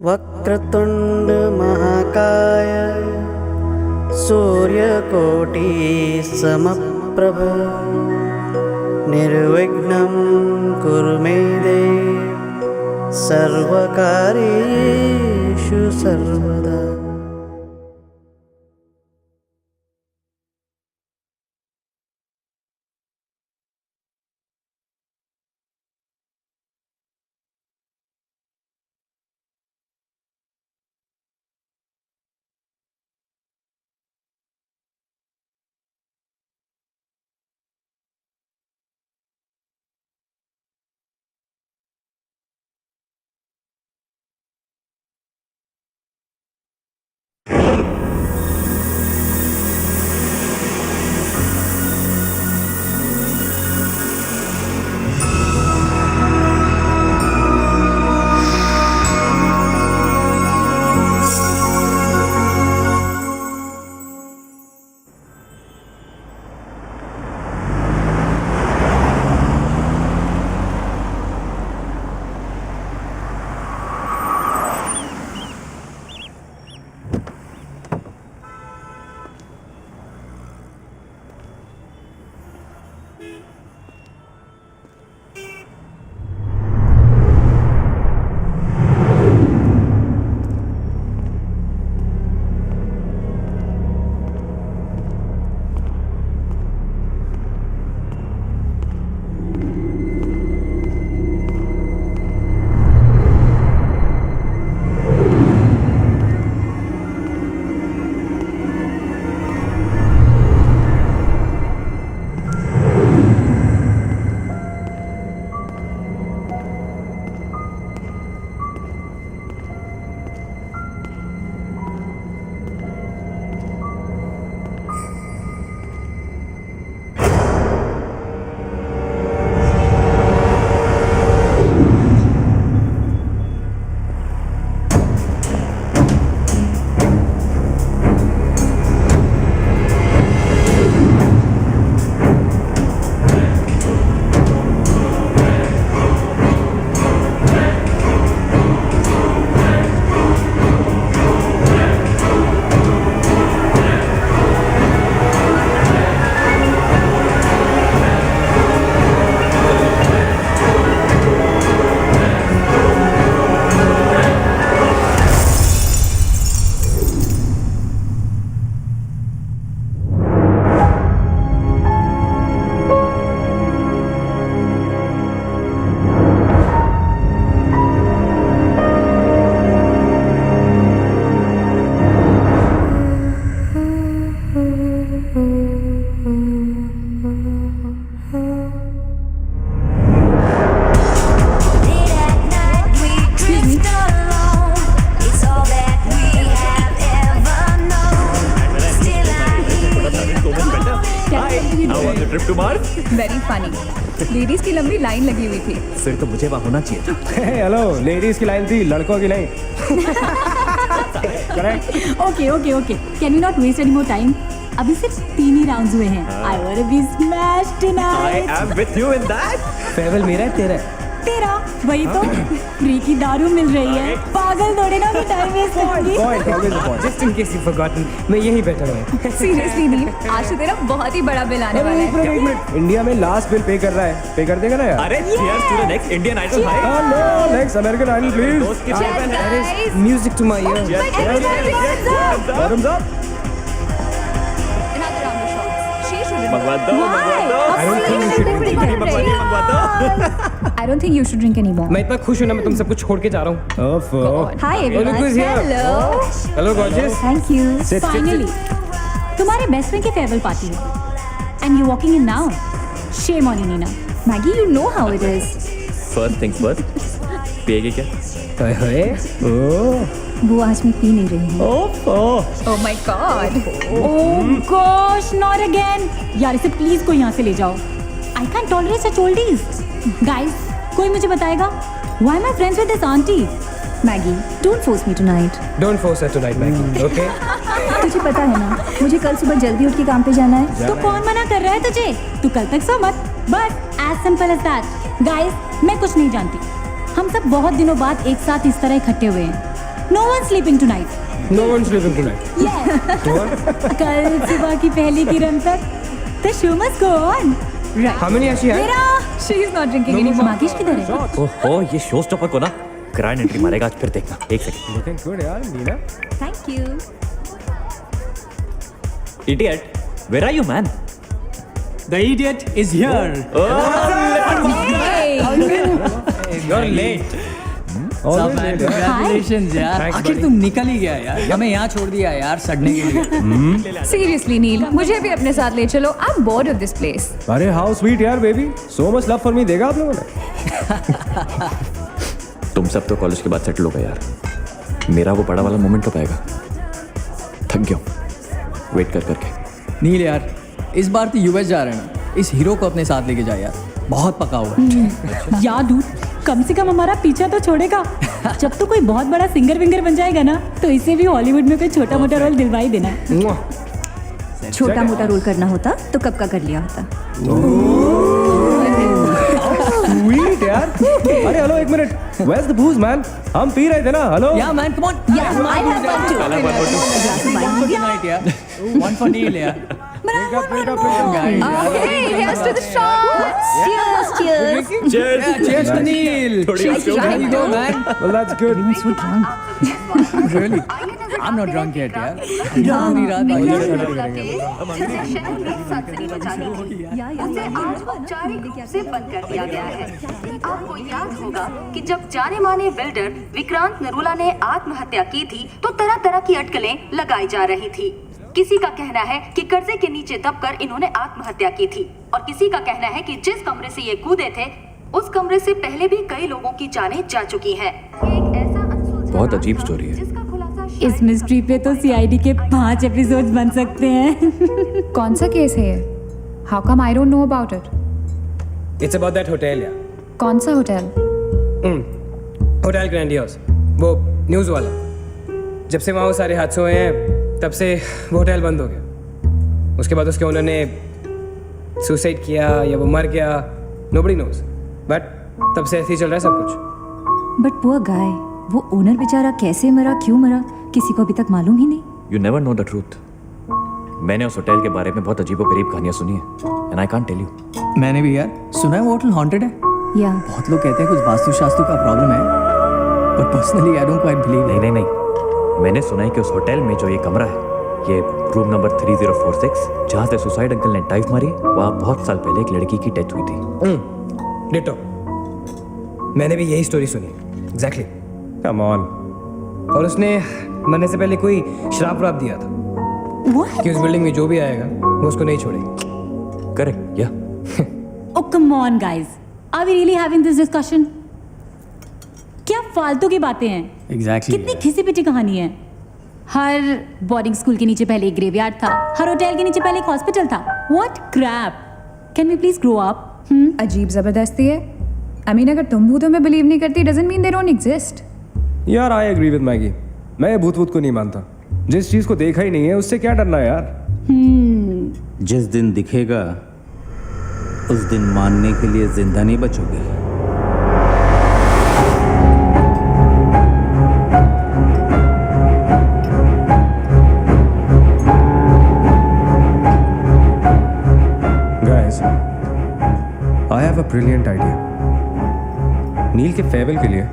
वक्रतुंड महाकाय सूर्यकोटि समप्रभ निर्विघ्नं कुरु मे देव सर्वकार्येषु सर्वदा। Trip to Mars very funny. Ladies की लंबी लाइन लगी हुई थी। फिर तो मुझे वहाँ होना चाहिए था। हेलो, लेडीज की लाइन थी, लड़कों की नहीं। Correct. Okay okay okay, can we not waste any more time? अभी सिर्फ 3 ही राउंड्स हुए हैं। I want to be smashed tonight. I am with you in that. Farewell मेरा है, तेरा है। तेरा वही तो फ्री की दारू मिल रही है। पागल थोड़े ना मैं टाइम वेस्ट करूंगी। Point, always the point. Just in case you forgotten, मैं यहीं बैठा हूं। सीरियसली नहीं, आज तो तेरा बहुत ही बड़ा बिल आने वाला है। एक मिनट, इंडिया में लास्ट बिल पे कर रहा है, पे कर देगा ना यार? अरे cheers to the next Indian Idol भाई। Hello, next American Idol please. दोस्त की चेयर है। Music to my ear. Thumbs up. Another round of shots. She shouldn't. मंगवा दो, मंगवा दो। I don't think you should drink मंगवा दो, मंगवा दो। I don't think you should drink anymore. मैं इतना खुश हूं ना, मैं तुम सबको छोड़ के जा रहा हूं। ओफो। Hi everyone. Look who's here. Hello. Hello gorgeous. Thank you. Sit, sit, Finally. तुम्हारे बेस्ट फ्रेंड की फेयरवेल पार्टी है। And you walking in now. Shame on you, Nina. Maggie, you know how it is. First things first. पिएगी क्या? हाय हाय। ओह। वो आज मैं P नहीं रही हूँ। Oh my god. Oh gosh, not again. यार इसे प्लीज कोई यहाँ से ले जाओ। I can't tolerate such oldies. Guys, कोई मुझे बताएगा? Why am I friends with this auntie? Maggie, don't force me tonight. Don't force her tonight, Maggie. Okay? तुझे पता है ना, मुझे कल सुबह जल्दी उठ के काम पे जाना है। तो कौन मना कर रहा है तुझे? तू कल तक सो मत। बस as simple as that. Guys, मैं कुछ नहीं जानती। हम सब बहुत दिनों बाद एक साथ इस तरह इकट्ठे हुए हैं। No one's sleeping tonight. No one's sleeping tonight. कल सुबह की पहली किरण तक the show must go on. Right. How many has she had? मेरा She is not drinking anymore. माकिश किधर है? ओहो ये शो स्टॉपर को ना ग्रैंड एंट्री मारेगा आज, फिर देखना। एक सेकंड। Looking good, यार मीना। Thank you. Idiot, where are you man? The idiot is here. You're late. सब Always man, late, यार। congratulations यार। Thanks, आखिर buddy. तुम निकल ही गया यार। हमें यहाँ छोड़ दिया यार सड़ने के लिए। Seriously, नील, मुझे भी अपने साथ ले चलो। I'm bored of this place. अरे how sweet यार baby, so much love for me देगा आप लोगों ने? तुम सब तो कॉलेज के बाद सेटल हो गए यार, मेरा वो बड़ा वाला मोमेंट कब आएगा? थक गया हूँ वेट कर करके। नील यार, इस बार तो यूएस जा रहे हैं ना, इस हीरो को अपने साथ लेके जा यार, बहुत पका हुआ है। यार dude, कम से कम हमारा पीछा तो छोड़ेगा। जब तो कोई बहुत बड़ा सिंगर विंगर बन जाएगा ना, तो इसे भी हॉलीवुड में कोई छोटा मोटा रोल दिलवा ही देना। छोटा मोटा रोल करना होता तो कब का कर लिया होता। Sweet यार। अरे हेलो एक minute, where's the booze man? हम पी रहे थे ना, hello? Yeah man, come on. Yeah, I have one too. One for tonight यार. One for Neil यार. Drink up, drink up, drink up. Guys, यार. Hey, here's to the shots. Cheers, cheers. Yeah, cheers to Neil. Cheers to There you go man. Well that's good. Really? I'm not drunk yet यार. पूरी रात उसे आज औपचारिक रूप से बंद कर दिया गया है। आपको याद होगा कि जब जाने माने बिल्डर विक्रांत नरूला ने आत्महत्या की थी तो तरह तरह की अटकलें लगाई जा रही थी। किसी का कहना है कि कर्जे के नीचे दबकर इन्होंने आत्महत्या की थी और किसी का कहना है कि जिस कमरे से ये कूदे थे उस कमरे से पहले भी कई लोगों की जानें जा चुकी हैं। एक ऐसा अनसुलझा बहुत राज अजीब था, स्टोरी है। जिसका खुलासा इस शायद मिस्ट्री पे तो सीआईडी के 5 एपिसोड्स बन सकते हैं। कौन सा केस है ये? How come I don't know about it? It's about that hotel यार। कौन सा होटल? होटल ग्रैंडियोस, वो न्यूज़ वाला। जब से वहाँ वो सारे हादसे हुए हैं तब से वो होटल बंद हो गया। उसके बाद उसके ओनर ने सुसाइड किया या वो मर गया, nobody knows, बट तब से ऐसे ही चल रहा है सब कुछ। बट पुअर गाय, वो ओनर बेचारा कैसे मरा, क्यों मरा, किसी को अभी तक मालूम ही नहीं। You never know the truth. मैंने उस होटल के बारे में बहुत अजीबोगरीब कहानियां सुनी है and I can't tell you. मैंने भी यार सुना है वो होटल हॉन्टेड है। या बहुत लोग कहते हैं कुछ वास्तु शास्त्र का प्रॉब्लम है, but personally I don't quite believe. नहीं नहीं नहीं, मैंने सुना है कि उस होटल में जो ये कमरा है, ये रूम नंबर 3046, जहाँ से सुसाइड अंकल ने डाइव मारी, वहाँ बहुत साल पहले एक लड़की की डेथ हुई थी। डिटो, मैंने भी यही स्टोरी सुनी एग्जैक्टली। Come on. और उसने मरने से पहले कोई श्राप वाप दिया था What? कि उस बिल्डिंग में जो भी आएगा वो उसको नहीं छोड़ेगी। करेक्ट या? Oh come on guys, are we really having this discussion? क्या फालतू की बातें हैं? एग्जैक्टली। कितनी घिसी पिटी कहानी है। हर बोर्डिंग स्कूल के नीचे पहले एक ग्रेवयार्ड था, हर होटल के नीचे पहले एक हॉस्पिटल था। What crap? Can we please grow up? अजीब जबरदस्ती है। I mean, अगर तुम भूतों में बिलीव नहीं करती doesn't mean they don't exist. यार आई एग्री विद मैगी, मैं भूत वूत को नहीं मानता। जिस चीज को देखा ही नहीं है उससे क्या डरना है यार। जिस दिन दिखेगा उस दिन मानने के लिए जिंदा नहीं बचोगे। Guys, I have a brilliant idea. Neel के फेयरवेल के लिए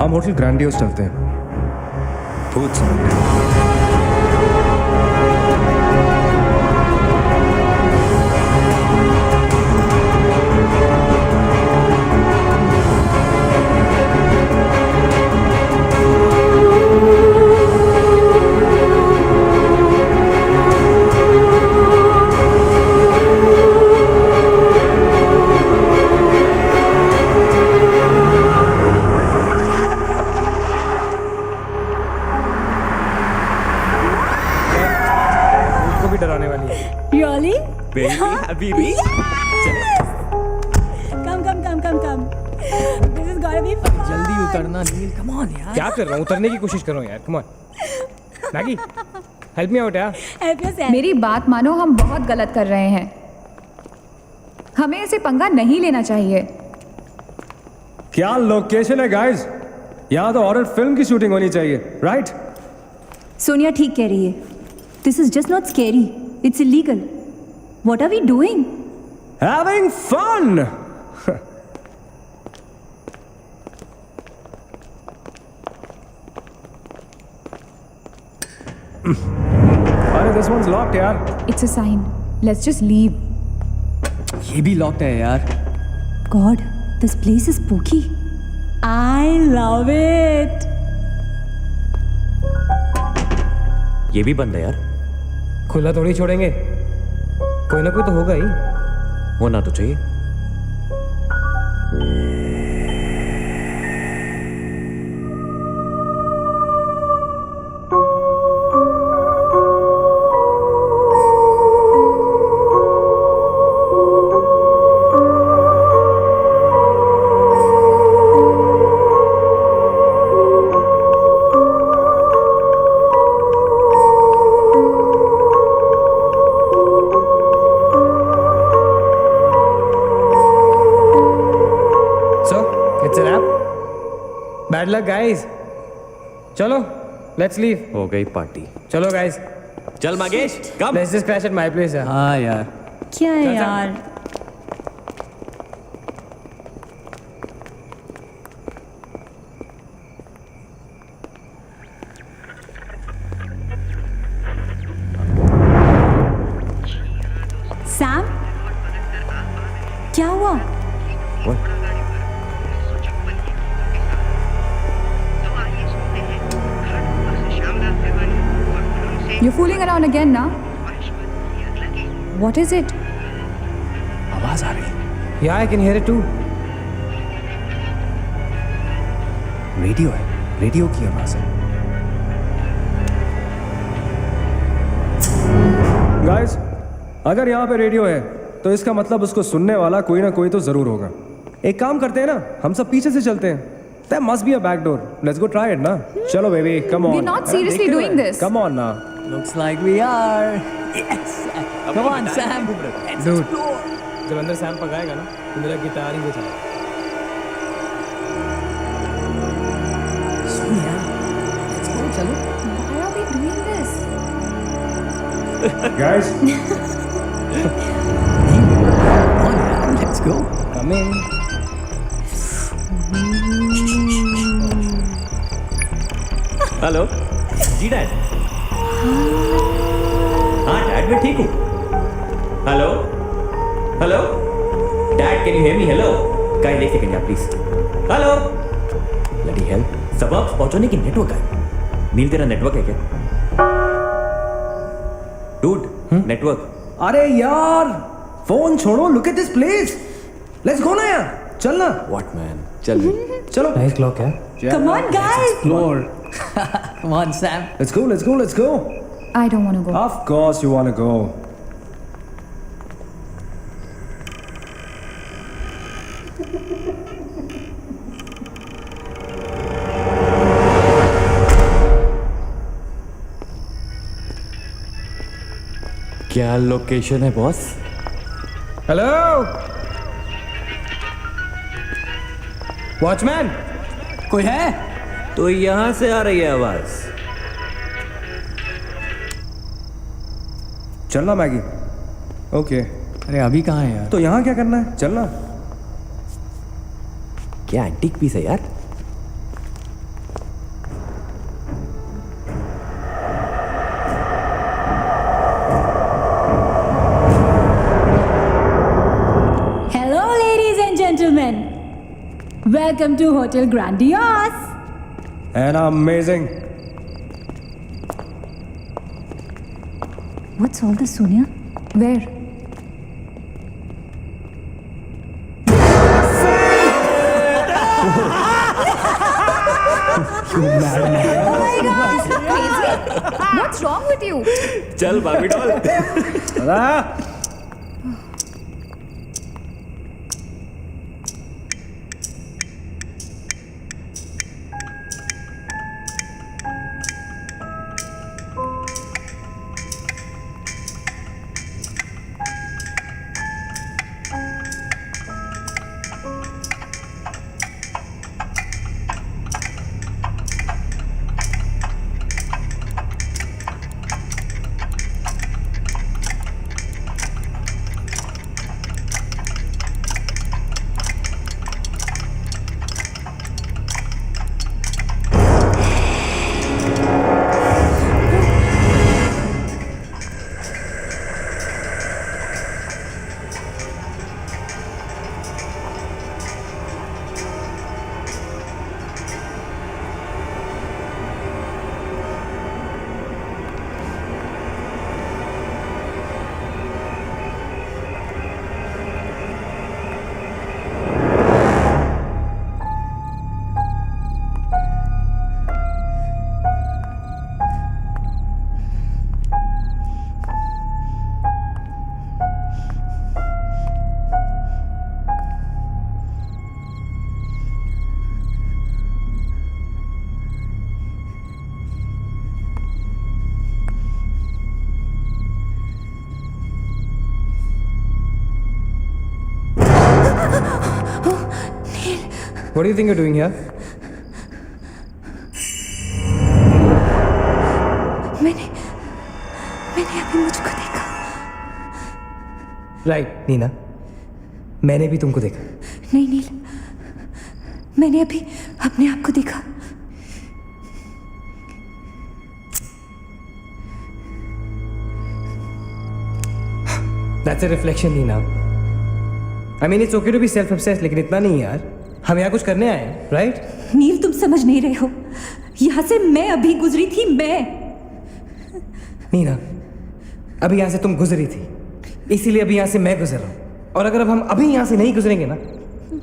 हम होटल ग्रैंडियोस चलते हैं। भूत समझते हैं। डराने वाली है। Really? Baby, Habibi. Come. This is gonna be fun. जल्दी उतरना नील, कम ऑन यार। क्या कर रहा हूँ, उतरने की कोशिश कर रहा हूँ यार। Come on Maggi, help me out यार। Help yourself. मेरी बात मानो, हम बहुत गलत कर रहे हैं। हमें ऐसे पंगा नहीं लेना चाहिए। क्या लोकेशन है गाइस, यहाँ तो हॉरर फिल्म की शूटिंग होनी चाहिए, राइट? सोनिया ठीक कह रही है. This is just not scary. It's illegal. What are we doing? Having fun. अरे this one's locked यार. It's a sign. Let's just leave. ये भी लॉक्ड है यार. God, this place is spooky. I love it. ये भी बंद है यार. खुला थोड़ी छोड़ेंगे, कोई ना कोई तो होगा ही. होना तो चाहिए. Bad luck, guys. चलो, let's leave. हो गई पार्टी. चलो guys. चल मागेश, कम. Let's just crash at my place यार. हाँ यार. क्या है यार? सैम, क्या हुआ? What? You're fooling around again now? What is it? आवाज आ रही. Yeah, I can hear it too. Radio है. रेडियो की आवाज है. Guys, अगर यहाँ पे रेडियो है तो इसका मतलब उसको सुनने वाला कोई ना कोई तो जरूर होगा. एक काम करते हैं ना, हम सब पीछे से चलते हैं. There must be a back door. Let's go try it ना. चलो baby, come on. We're not seriously doing this. Come on ना. Looks like we are. Yes. Come on, Sam. Let's Dude. explore. जब अंदर Sam पकाएगा ना, तो मेरा guitar ही बजा. Sonia, let's go. चलो. Why are we doing this? Guys, Come on, यार. Let's go. come in. Hello ji dad. हाँ डैड मैं ठीक हूँ. Hello hello dad can you hear me. Hello guys एक सेकंड यार प्लीज. Hello bloody hell. सबब पहुंचने की नेटवर्क है. नील तेरा नेटवर्क है क्या? Dude network. अरे यार, फोन छोड़ो. Look at this place. Let's go ना यार. चल ना. What man. चल चलो. Nice clock है. Come on, guys. Explore. Come on, Sam. Let's go. Let's go. Let's go. I don't want to go. Of course you want to go. क्या location है boss? Hello watchman. कोई है? तो यहां से आ रही है आवाज. चलना मैगी. ओके. अरे अभी कहाँ है यार? तो यहाँ क्या करना है? चलना. क्या एंटीक पीस है यार. Hello, ladies and gentlemen. Welcome to Hotel Grandiose. And amazing. What's all this, Sonia? Where? Oh my God! Crazy! What's wrong with you? चल बाबी doll. What do you think you're doing here? मैंने अभी मुझको देखा। Right Neena, मैंने भी तुमको देखा। नहीं नील, मैंने अभी अपने आप को देखा। That's a reflection, Neena. I mean, it's okay to be self-obsessed, लेकिन इतना नहीं यार। हम यहाँ कुछ करने आए हैं, right? नील, तुम समझ नहीं रहे हो। यहाँ से मैं अभी गुजरी थी, मैं। नीना, अभी यहाँ से तुम गुजरी थी, इसीलिए अभी यहाँ से मैं गुजर रहा हूँ। और अगर अब हम अभी यहाँ से नहीं गुजरेंगे ना,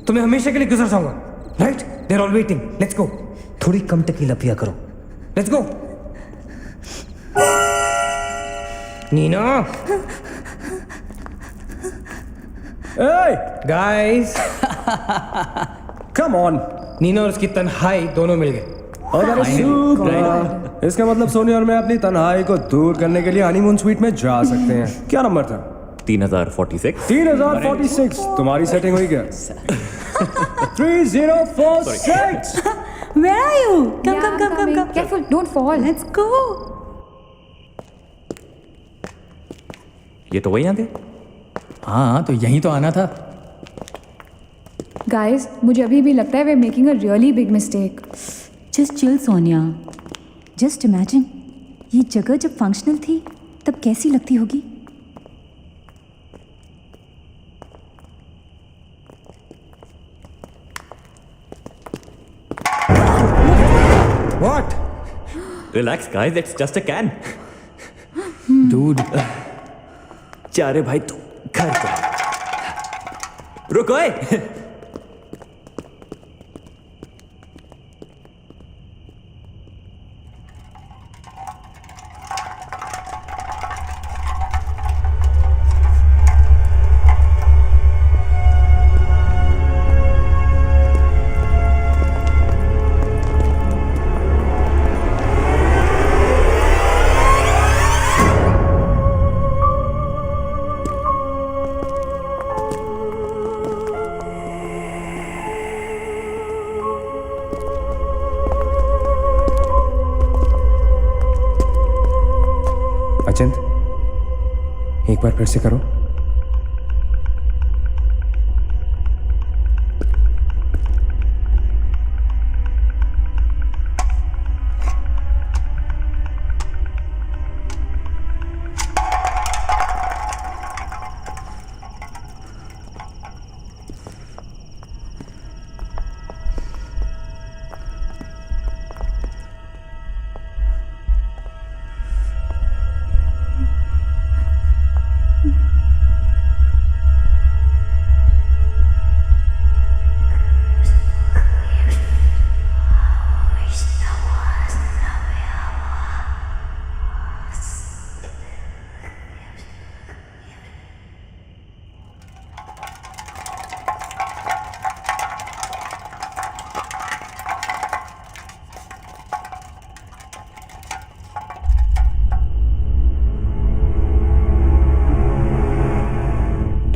तो मैं हमेशा के लिए गुजर जाऊंगा। Right? They're all waiting. Let's go. थोड़ी कम टकीला पिया करो। Let's go. Neena. Hey guys. Come on. Neena और उसकी तन्हाई दोनों मिल गए। इसका मतलब सोनिया और मैं अपनी तन्हाई को दूर करने के लिए हनीमून स्वीट में जा सकते हैं। क्या नंबर था? 3046। 3046। तुम्हारी सेटिंग हुई क्या? 3046। Where are you? Come. Careful, don't fall. Let's go. ये तो वही आ गए। हाँ, तो यहीं तो आना था। Guys, मुझे अभी भी लगता है we're making a really big mistake. Just chill, Sonia. Just imagine, ये जगह जब फंक्शनल थी तब कैसी लगती होगी। What? Relax, guys. It's just a can. Dude. जा रे भाई तू घर पे। रुको ए। अचिंत, एक बार फिर से करो।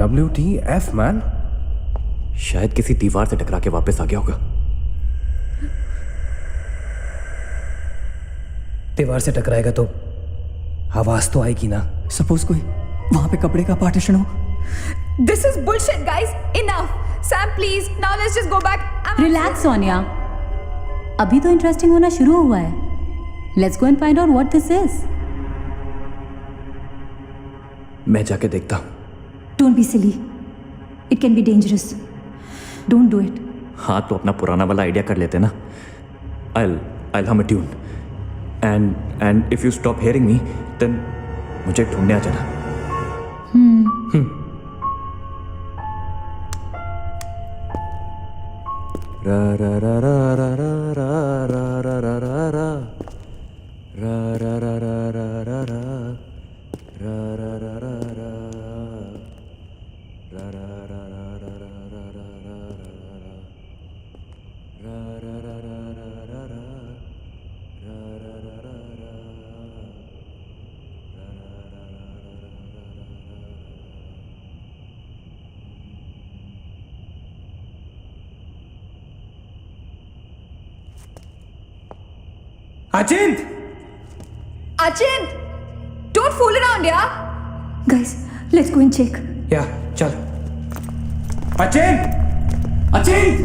WTF man? शायद किसी दीवार से टकरा के वापस आ गया होगा। दीवार से टकराएगा तो आवाज तो आएगी ना। सपोज कोई वहां पे कपड़े का पार्टीशन हो। This is bullshit, guys. Enough. Sam, please. Now let's just go back. Relax, Sonia. अभी तो इंटरेस्टिंग होना शुरू हुआ है। Let's go and find out what this is. मैं जाके देखता हूँ। Don't be silly. It can be dangerous. Don't do it. हाँ तो अपना पुराना वाला आइडिया कर लेते ना। I'll hum a tune. And if you stop hearing me, then मुझे ढूंढने आ जाना। रा रा रा रा रा रा रा रा रा रा रा रा रा रा रा रा रा रा अचिंत! Achin! Don't fool around, yeah? Guys, let's go and check. या चल अचिंत! अचिंत!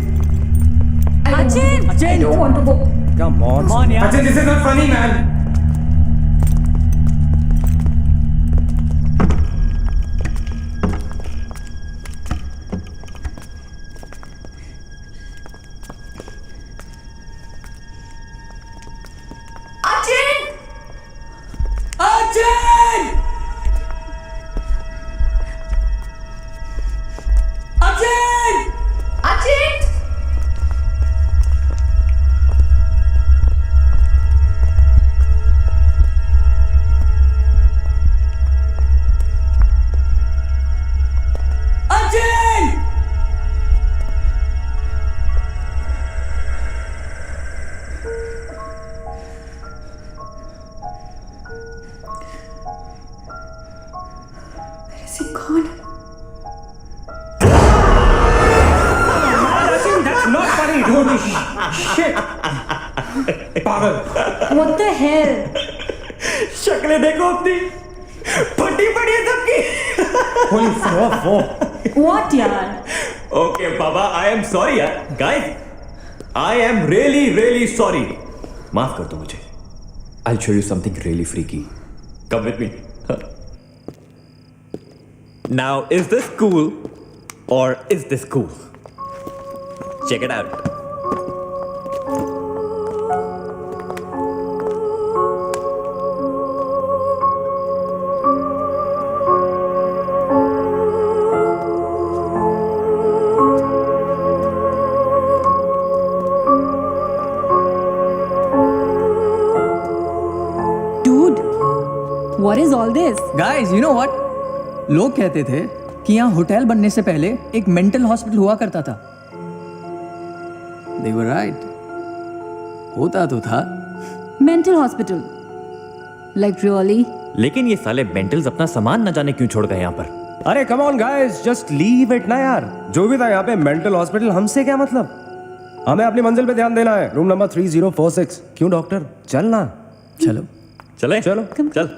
Achin! I don't want to go. Come on यार. अचिंत, this is not funny, man. Achin! अचिंत! अचिंत! Achin! अचिंत! Is he gone? Achin, that's not funny, dude. Shit. पागल. What the hell? शक्लें देखो अपनी, फटी पड़ी है सबकी। Holy fuck. What यार? Okay, Baba, I am sorry यार, guys. I am really, really sorry. माफ कर दो मुझे. I'll show you something really freaky. Come with me. Now, is this cool or is this cool? Check it out. Dude, what is all this? Guys, you know what? लोग कहते थे कि यहाँ hotel बनने से पहले एक मेंटल हॉस्पिटल हुआ करता था। They were right. होता तो था। Mental hospital. Like really? लेकिन ये साले मेंटल्स अपना सामान न जाने क्यों छोड़ गए यहाँ पर? अरे come on guys, just leave it ना यार. जो भी था यहाँ पे मेंटल हॉस्पिटल, हमसे क्या मतलब? हमें अपनी मंजिल पे ध्यान देना है. Room number 3046. क्यों डॉक्टर? चलना. चलो। चले? चलो. चल।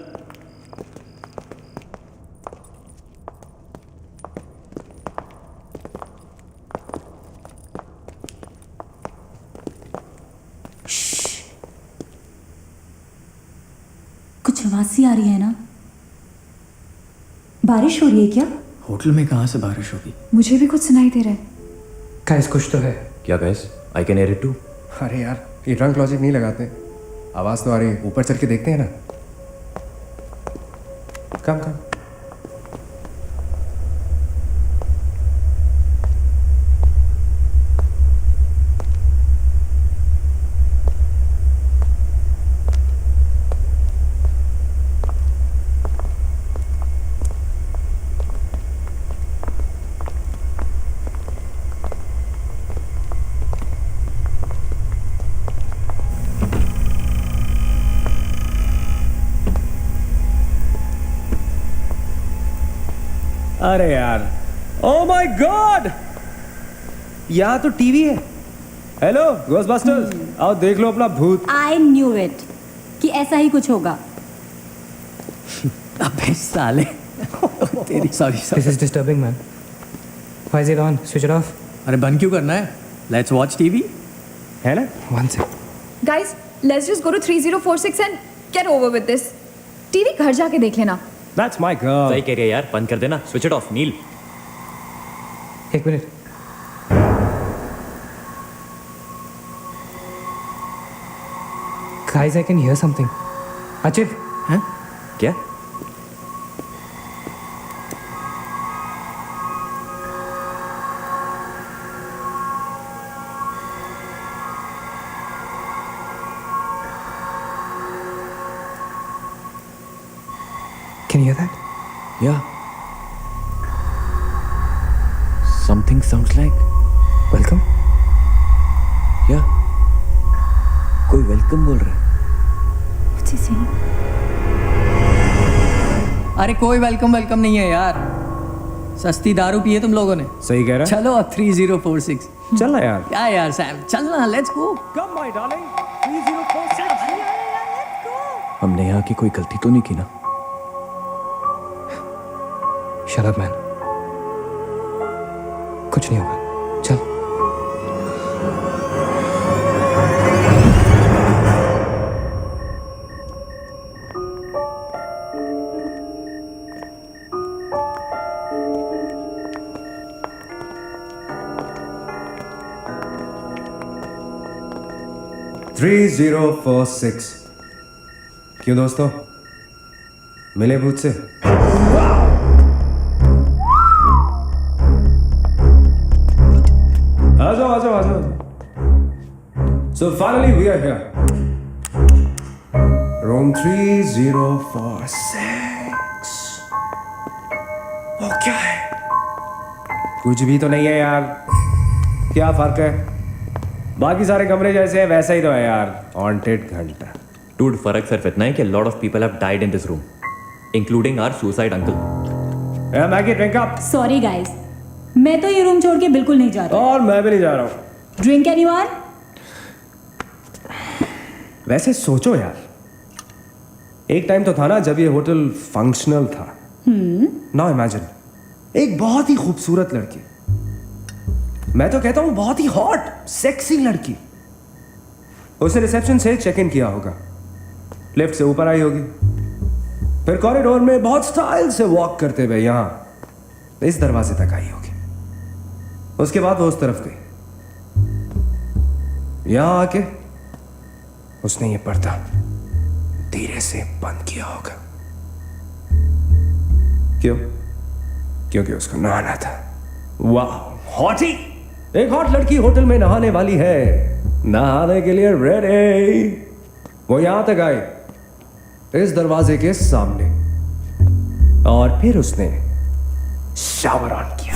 कुछ आवाज सी आ रही है ना? बारिश हो रही है क्या? होटल में कहाँ से बारिश होगी? मुझे भी कुछ सुनाई दे रहा है. गाइस कुछ तो है. क्या guys? I can hear it too. अरे यार, ये ड्रंक लॉजिक नहीं लगाते. आवाज तो आ रही है. ऊपर चल के देखते हैं ना. कम. अरे यार, ओह माय गॉड, यहाँ तो टीवी है. हेलो घोस्टबस्टर्स, आओ देख लो अपना भूत. I knew it कि ऐसा ही कुछ होगा. अबे साले. तेरी sorry. This is disturbing, man. Why is it on? Switch it off. अरे बंद क्यों करना है? Let's watch TV. है ना? One sec. Guys, let's just go to 3046 and get over with this. TV घर जाके देख लेना. That's my girl. सही कह रही है यार, बंद कर देना. Switch it off, नील. एक minute. Guys, I can hear something. Achit. हैं? क्या? Can you hear that? Yeah. Something sounds like. Welcome. Yeah. कोई वेलकम बोल रहा है. What's he saying? अरे कोई वेलकम नहीं है यार. सस्ती दारू पिए तुम लोगों ने. सही कह रहा है. चलो अब 3046. चलना यार. क्या यार सैम, चलना. Let's go. Come my darling. 3046. हमने यहाँ की कोई गलती तो नहीं की ना? शट अप मैन, कुछ नहीं होगा, चल। थ्री 3046। क्यों दोस्तों, मिले भूत से? आ जाओ आ जाओ आ जाओ। So finally we are here. Room 3046. वो क्या है? कुछ भी तो नहीं है यार। क्या फर्क है? बाकी सारे कमरे जैसे है वैसा ही तो है यार। हॉन्टेड घंटा। Dude, फर्क सिर्फ इतना है कि a lot of people have died in this room, including our suicide uncle. Yeah, Maggie, drink up. Sorry guys, मैं तो ये रूम छोड़ के बिल्कुल नहीं जा रहा। और मैं भी नहीं जा रहा हूँ। Drink anyone? वैसे सोचो यार, एक टाइम तो था ना जब ये होटल फंक्शनल था। नाउ इमेजिन, एक बहुत ही खूबसूरत लड़की, मैं तो कहता हूं बहुत ही हॉट सेक्सी लड़की, उसने रिसेप्शन से चेक इन किया होगा, लिफ्ट से ऊपर आई होगी, फिर कॉरिडोर में बहुत स्टाइल से वॉक करते हुए यहां इस दरवाजे तक आई होगी। उसके बाद वो उस तरफ गई, यहां आके उसने ये पर्दा धीरे से बंद किया होगा। क्यों? क्योंकि उसको नहाना था। वाह, हॉटी! एक हॉट लड़की होटल में नहाने वाली है, नहाने के लिए रेडी। वो यहां तक आई, इस दरवाजे के सामने, और फिर उसने शावर ऑन किया।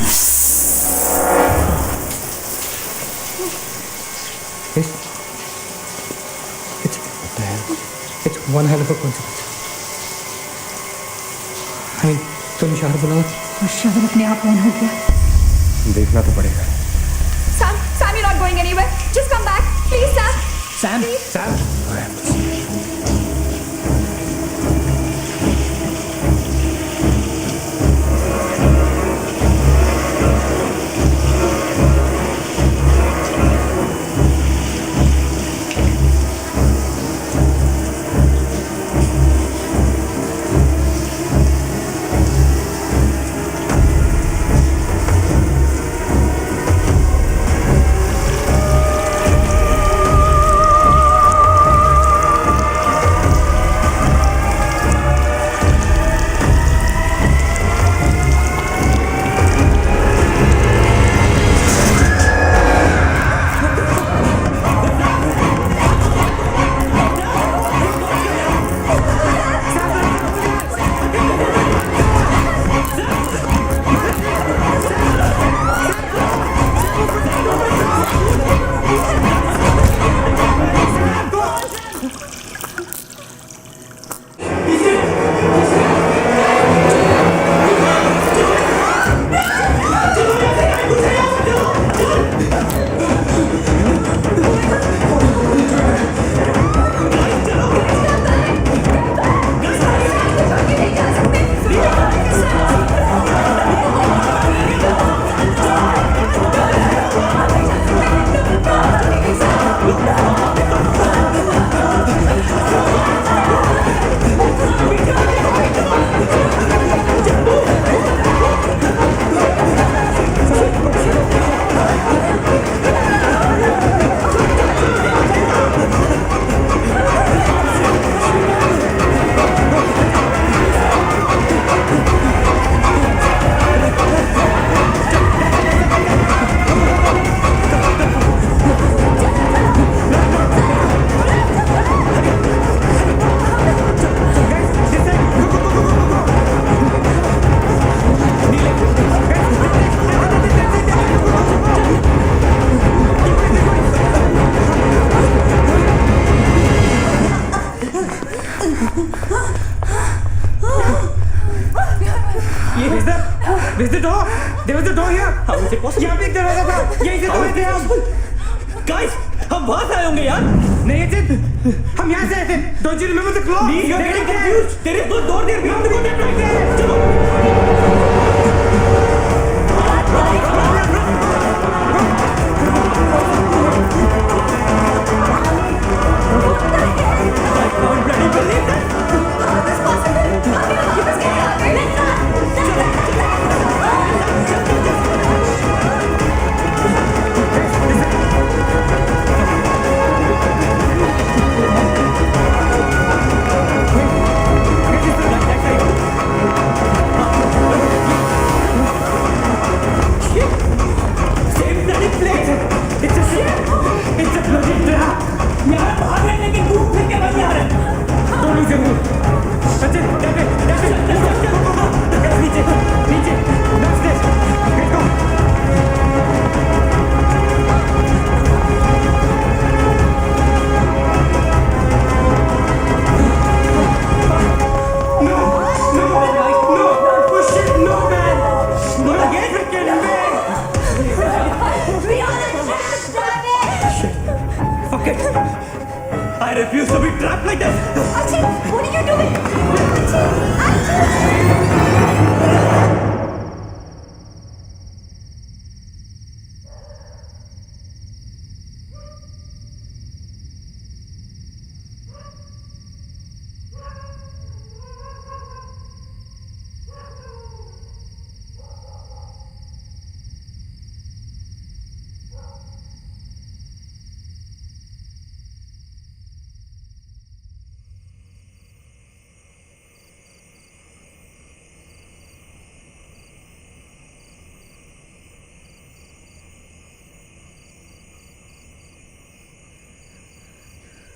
It's one hell of a coincidence. I mean, तुम शावर बुलाओ। और शावर अपने आप ऑन हो गया। देखना तो पड़ेगा। Sam, you're not going anywhere. Just come back, please, Sam. Sam, Sam. There's the door. There was a door here. How is it possible? यहाँ पे एक दरवाजा था, यहीं से तो थे हम। Guys, हम वहां से आए होंगे यार। नहीं अजित, हम यहाँ से आए थे। Don't you remember the clock? Please, you're getting confused. There is no door there. We have to go that way. चलो। I can't bloody believe this. Same bloody place. It's a bloody trap. यहाँ भाग रहे हैं लेकिन दूर फिर के वहीं आ रहे हैं। Don't lose your cool. Ajit, that way. Guys, नीचे. Downstairs. Let's go. Fuck it. I refuse to be trapped like this. What are you doing?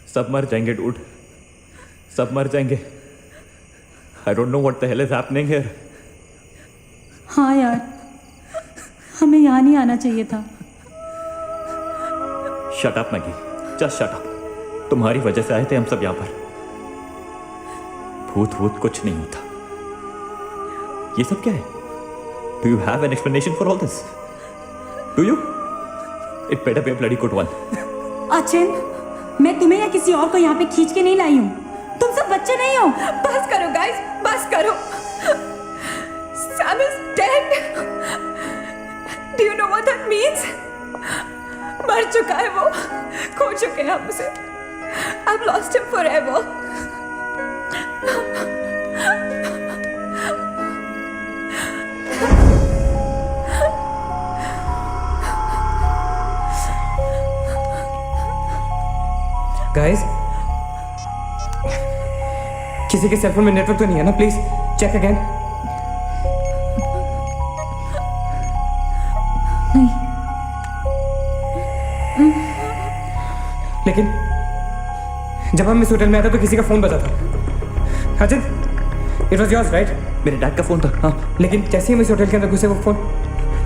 सब मर जाएंगे डूड, सब मर जाएंगे। I don't know what the hell is happening here. हाँ यार, हमें यहाँ नहीं आना चाहिए था। Shut up Maggi, just shut up. तुम्हारी वजह से आए थे हम सब यहाँ पर। भूत कुछ नहीं होता। ये सब क्या है? Do you have an explanation for all this? Do you? It better be a bloody good one. Achin, मैं तुम्हें या किसी और को यहाँ पे खींच के नहीं लाई हूँ। तुम सब बच्चे नहीं हो। बस करो गाइस, बस करो। Sam is dead. Do you know what that means? मर चुका है वो, खो चुके हैं हम उसे। I've lost him forever. Guys, किसी के सेलफोन में नेटवर्क तो नहीं है ना? Please check again. लेकिन जब हम इस होटल में आए थे तो किसी का फोन बजा था। Ajit, it was yours right? मेरे डैड का फोन था। हाँ, लेकिन जैसे ही हम इस होटल के अंदर घुसे वो फोन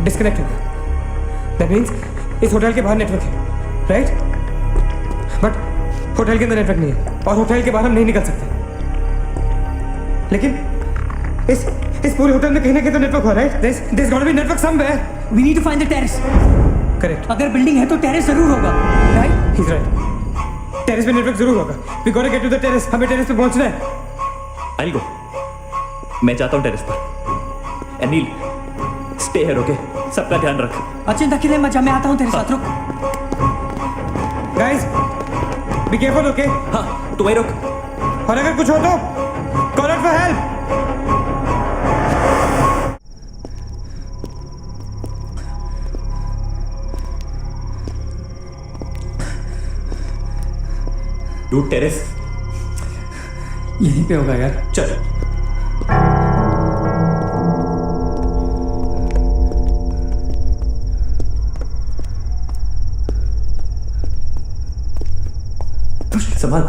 डिस्कनेक्ट हो गया। दैट मीन्स इस होटल के बाहर नेटवर्क है, राइट? बट होटल के अंदर नेटवर्क नहीं है और होटल के बाहर हम नहीं निकल सकते। लेकिन इस पूरे होटल में कहीं ना कहीं तो नेटवर्क हुआ, right? There's got to be network somewhere. We need to find the terrace. Correct. अगर बिल्डिंग है तो टेरेस जरूर होगा, राइट? He's right. टेरेस पे नेटवर्क जरूर होगा। We gotta get to the terrace. हमें टेरेस पे पहुंचना है। I'll go. मैं जाता हूँ टेरेस पर। Anil, stay here, okay? सबका ध्यान रख। अचिंता अकेले मत जा, मैं आता हूँ तेरे साथ। रुक। Guys, be careful, okay? हाँ, तू वहीं रुक। और अगर कुछ हो तो call out for help. Dude, terrace यहीं पे होगा यार। चल। संभाल।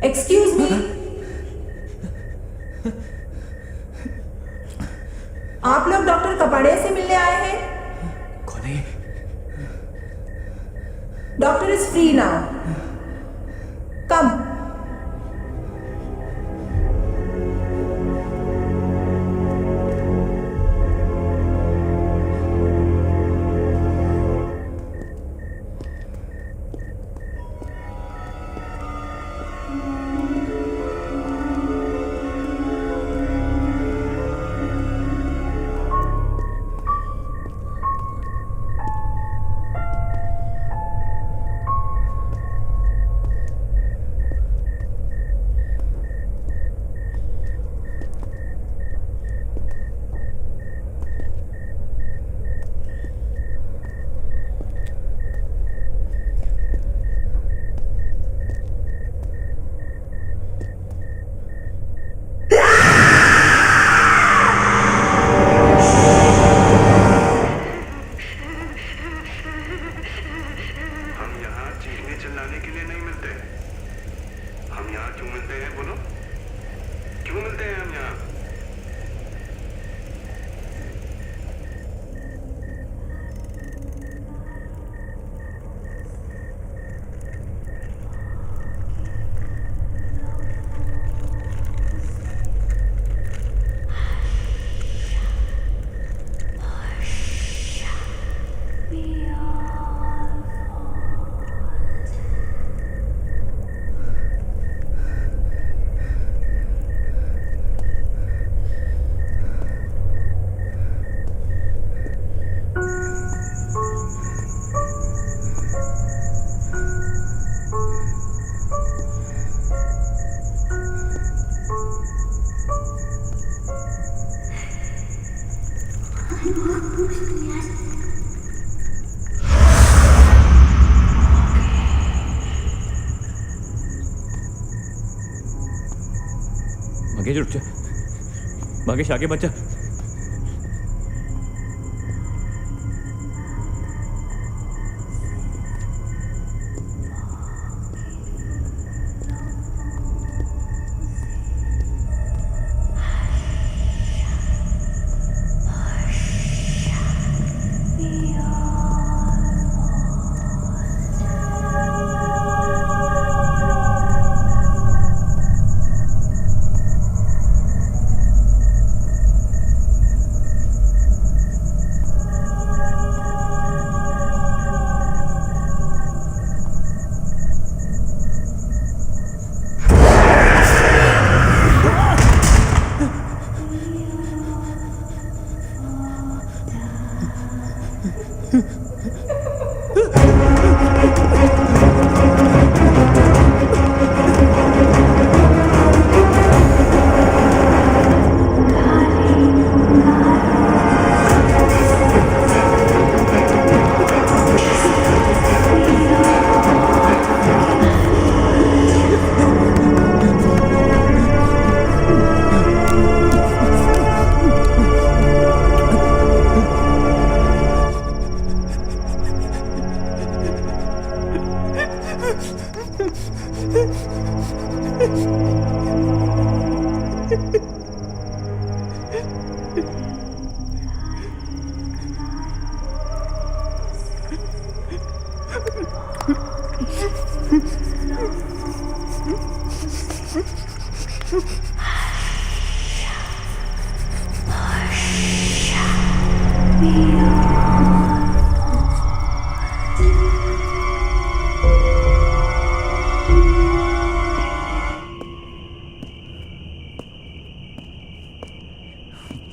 एक्सक्यूज मी, आप लोग डॉक्टर कपाड़े से मिलने आए हैं? कौन है? Doctor is free now. Come. Bhagesh रुक जा, भागेश आगे बचा।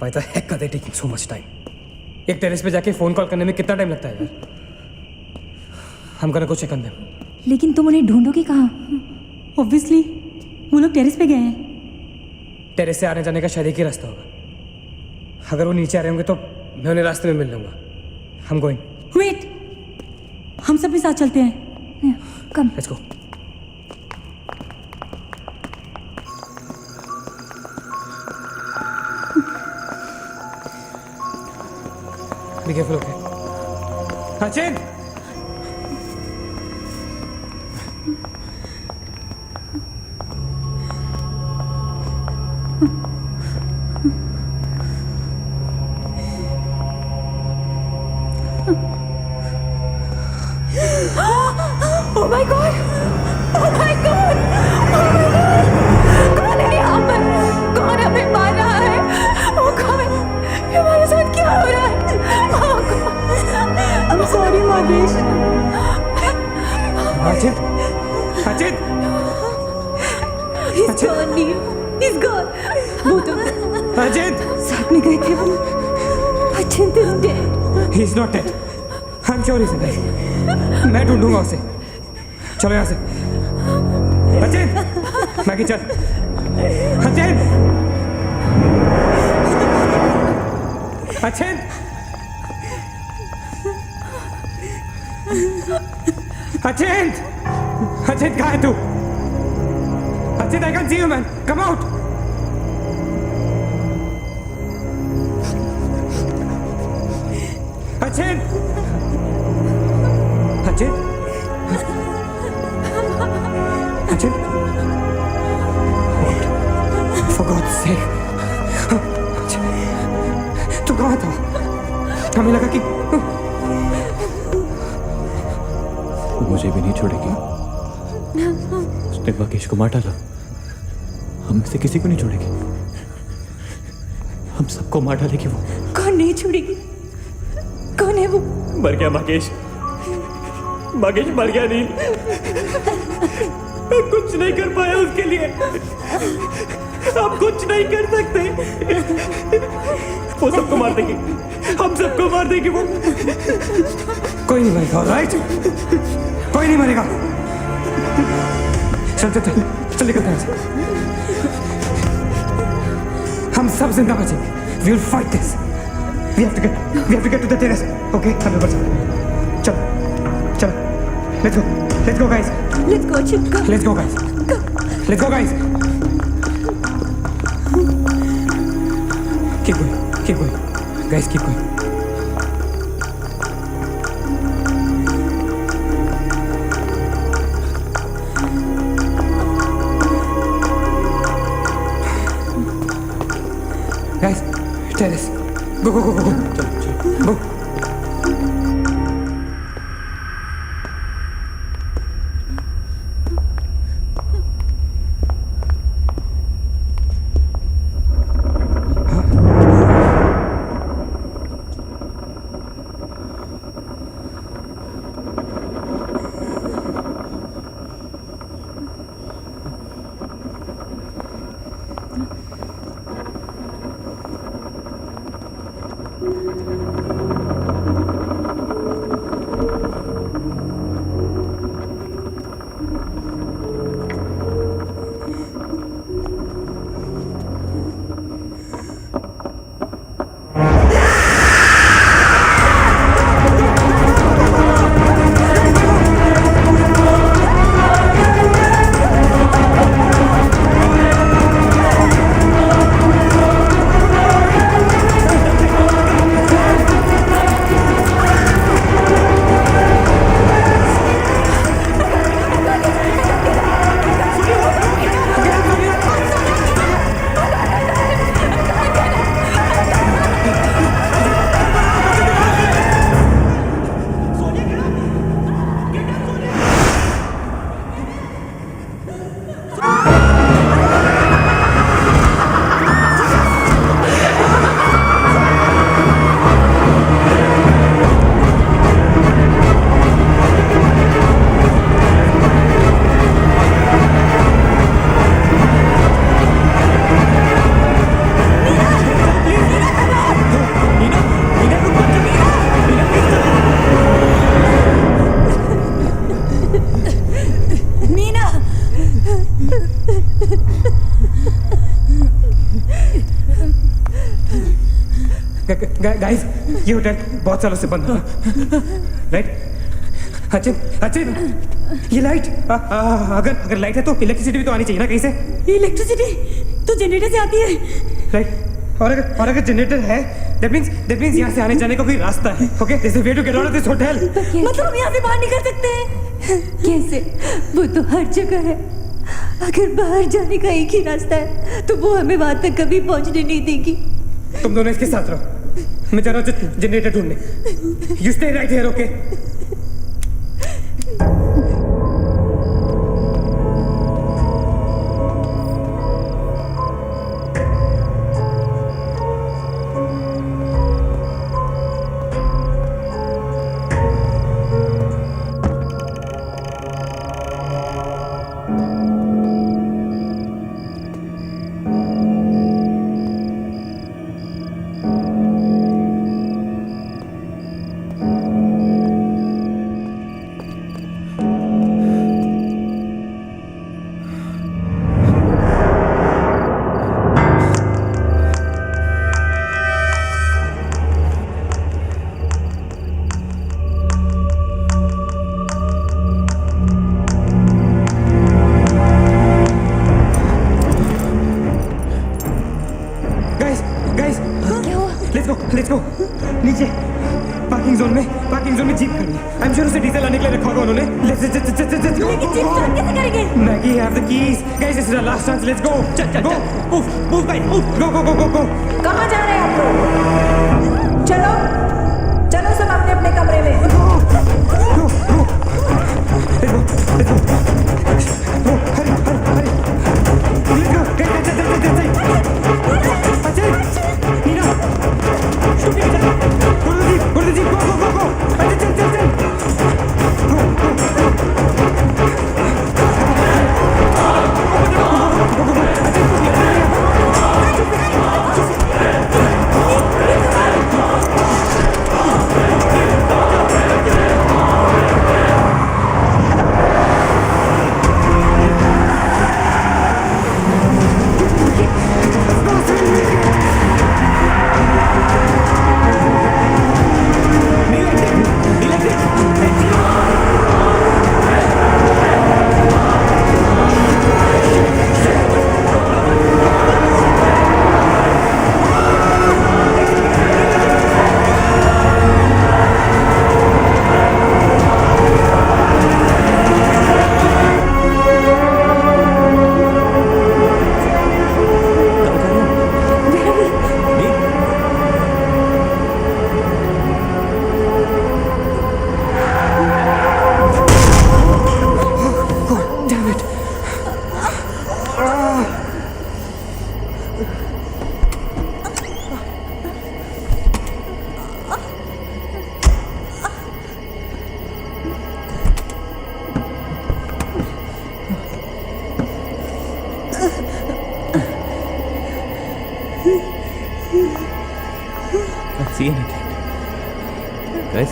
Why the heck are they taking so much time? एक टेरेस पे जाके फोन कॉल करने में कितना टाइम लगता है यार? हम gonna go check on them. लेकिन तुम उन्हें ढूंढोगे कहाँ? ऑब्वियसली वो लोग टेरेस पे गए हैं। टेरेस से आने जाने का शायद एक ही रास्ता होगा। अगर वो नीचे आ रहे होंगे तो मैं उन्हें रास्ते में मिल लूंगा। हम गोइंग। वेट, हम सब भी साथ चलते हैं। Come. Let's go. Be careful, okay? Sachin! My God, oh my God, oh my God, कौन है यहाँ पर? कौन हमें मार रहा है? ओ गॉड, ये हमारे साथ क्या हो रहा है? I'm sorry, Magesh. Ajit, Ajit, He's gone, Neil. He's gone. Both of them. Ajit, साथ में गए थे वो. Achint is dead. he is not dead. I'm sure he's alive. मैं ढूंढूंगा उसे. चलो यहाँ से. अजित, मैगी चल. अजित, अजित. अचिंत! अचिंत कहाँ है तू? अचिंत, I can see you, man. Come out. अचिंत! अचिंत! अचिंत! For God's sake. तू कहाँ था? हमें लगा कि मुझे भी नहीं छोड़ेगी। उसने महेश को मार डाला। हम में से किसी को नहीं छोड़ेगी। हम सबको मार डालेगी वो। कौन नहीं छोड़ेगी? कौन है वो? मर गया महेश। महेश मर गया नील। मैं कुछ नहीं कर पाया उसके लिए। आप कुछ नहीं कर सकते। वो सबको मार देगी। हम सबको मार देगी वो। कोई नहीं मरेगा, राइट? कोई नहीं मरेगा. चल चल चल चल निकलते हैं. हम सब जिंदा बचेंगे. We will fight this. We have to get to the terrace. Okay, हम ऊपर चल. चल चल. Let's go guys. Let's go, Achint. Let's go guys. Let's go guys. Keep going. Guys, keep going. Guys, terrace. Go. Go. Guys, ये hotel बहुत सालों से बंद था, राइट? अचिंत, ये लाइट, अगर लाइट है तो इलेक्ट्रिसिटी भी तो आनी चाहिए ना कहीं से? इलेक्ट्रिसिटी तो जनरेटर से आती है, राइट? और अगर जनरेटर है, that means यहाँ से आने जाने का कोई रास्ता है, okay? There's a way to get out of this hotel. मतलब हम यहाँ से बाहर निकल सकते हैं? कैसे? वो तो हर जगह है. अगर बाहर जाने का एक ही रास्ता है, तो वो हमें वहां तक कभी पहुंचने नहीं देगी. तुम दोनों इसके साथ रहो. मैं जा रहा हूँ जनरेटर ढूंढने. You stay right here, okay? Let's go नीचे पार्किंग जोन में जीप खड़ी है। आई एम श्योर उसे डीजल लाने के लिए रखा होगा उन्होंने। Let's go. लेकिन जीप स्टार्ट कैसे करेंगे? Maggie have the keys guys, this is our last chance, let's go. Go move guys, go. कहाँ जा रहे हैं आप लोग? चलो सब अपने अपने कमरे में। See anything, guys?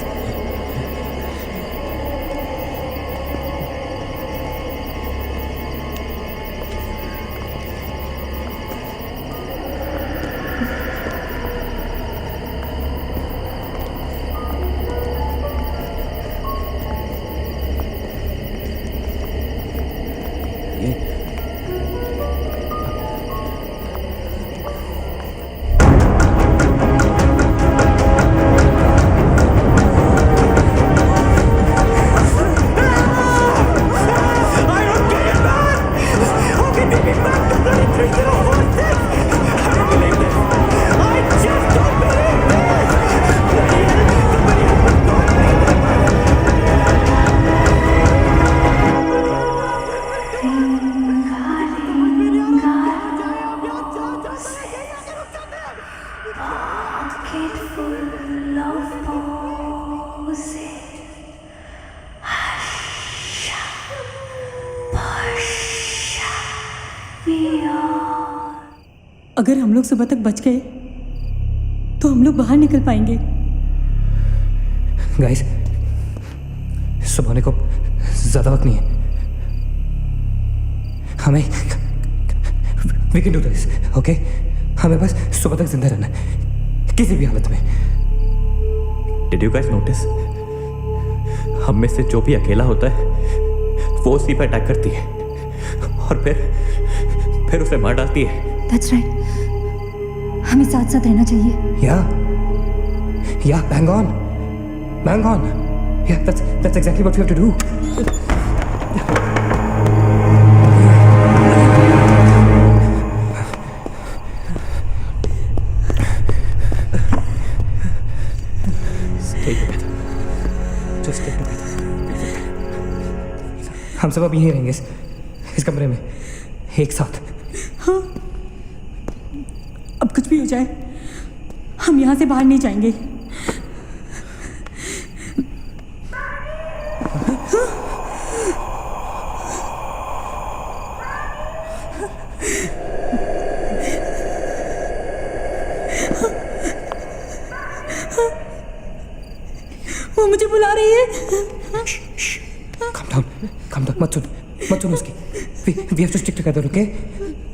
अगर हम लोग सुबह तक बच गए तो हम लोग बाहर निकल पाएंगे। गाइस, सुबह होने को ज्यादा वक्त नहीं है। हमें we can do this, okay? हमें बस सुबह तक जिंदा रहना है, किसी भी हालत में। Did you guys notice? हम में से जो भी अकेला होता है वो उसी पर अटैक करती है और फिर उसे मार डालती है। That's right. हमें साथ साथ रहना चाहिए। Yeah, bang on. Yeah, that's exactly what we have to do. Stay together. Just stay together. हम सब अब यहीं रहेंगे इस कमरे में एक साथ। हाँ, अब कुछ भी हो जाए हम यहाँ से बाहर नहीं जाएंगे। वो मुझे बुला रही है। Calm down, मत सुन उसकी। We have to stick together, okay?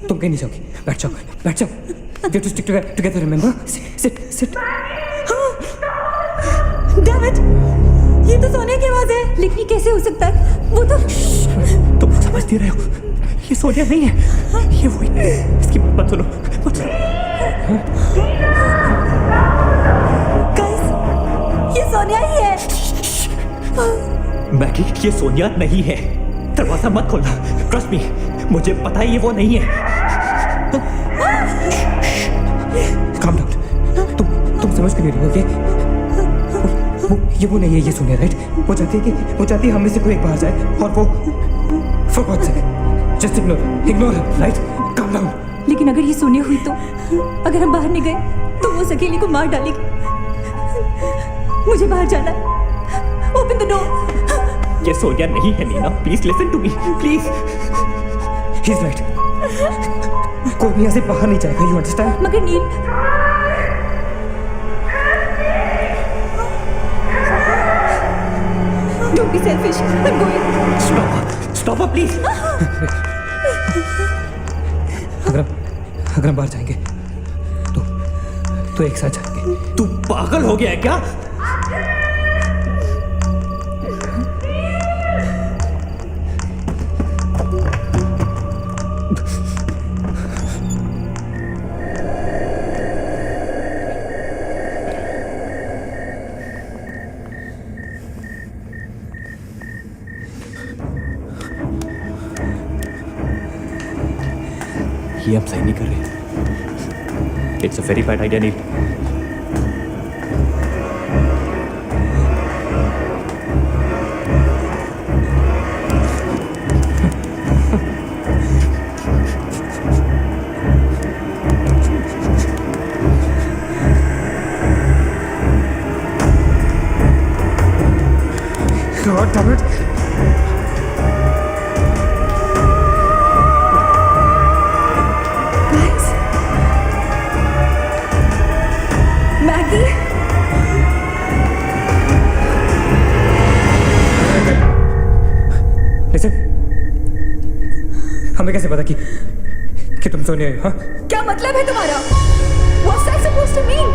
तुम कहीं नहीं जाओगी, बैठ जाओ। We have to stick together, remember? Sit. Damn it! ये तो सोनिया की आवाज है। लेकिन ये कैसे हो सकता है? वो तो तुम समझती रहे हो, ये सोनिया नहीं है, ये वही। इसकी बात सुनो। मैगी, ये सोनिया नहीं है। दरवाजा मत खोलना, ट्रस्ट मी, मुझे पता है ये वो नहीं है। काम डाउन, तुम समझ क्यों नहीं रही हो? ये वो नहीं है, ये सोनिया, राइट? वो चाहती है हम में से कोई एक बाहर जाए और वो for God's sake just ignore her, right? Calm down. लेकिन अगर ये सोनिया हुई तो, अगर हम बाहर नहीं गए तो वो उस अकेली को मार डालेगी। मुझे बाहर जाना है। Open the door. ये सोनिया नहीं है Nina, please listen to me, please. He is right, कोई भी यहाँ से बाहर नहीं जाएगा, यू अंडरस्टैंड? मगर Neel, don't be selfish, I am going. Stop please. अगर हम बाहर जाएंगे तो एक साथ जाएंगे। तू पागल हो गया है क्या? ये हम सही नहीं कर रहे। It's a very bad idea Neel. God damn it. हमें कैसे पता कि तुम सोनिया हो? हाँ, क्या मतलब है तुम्हारा? What's that supposed to mean?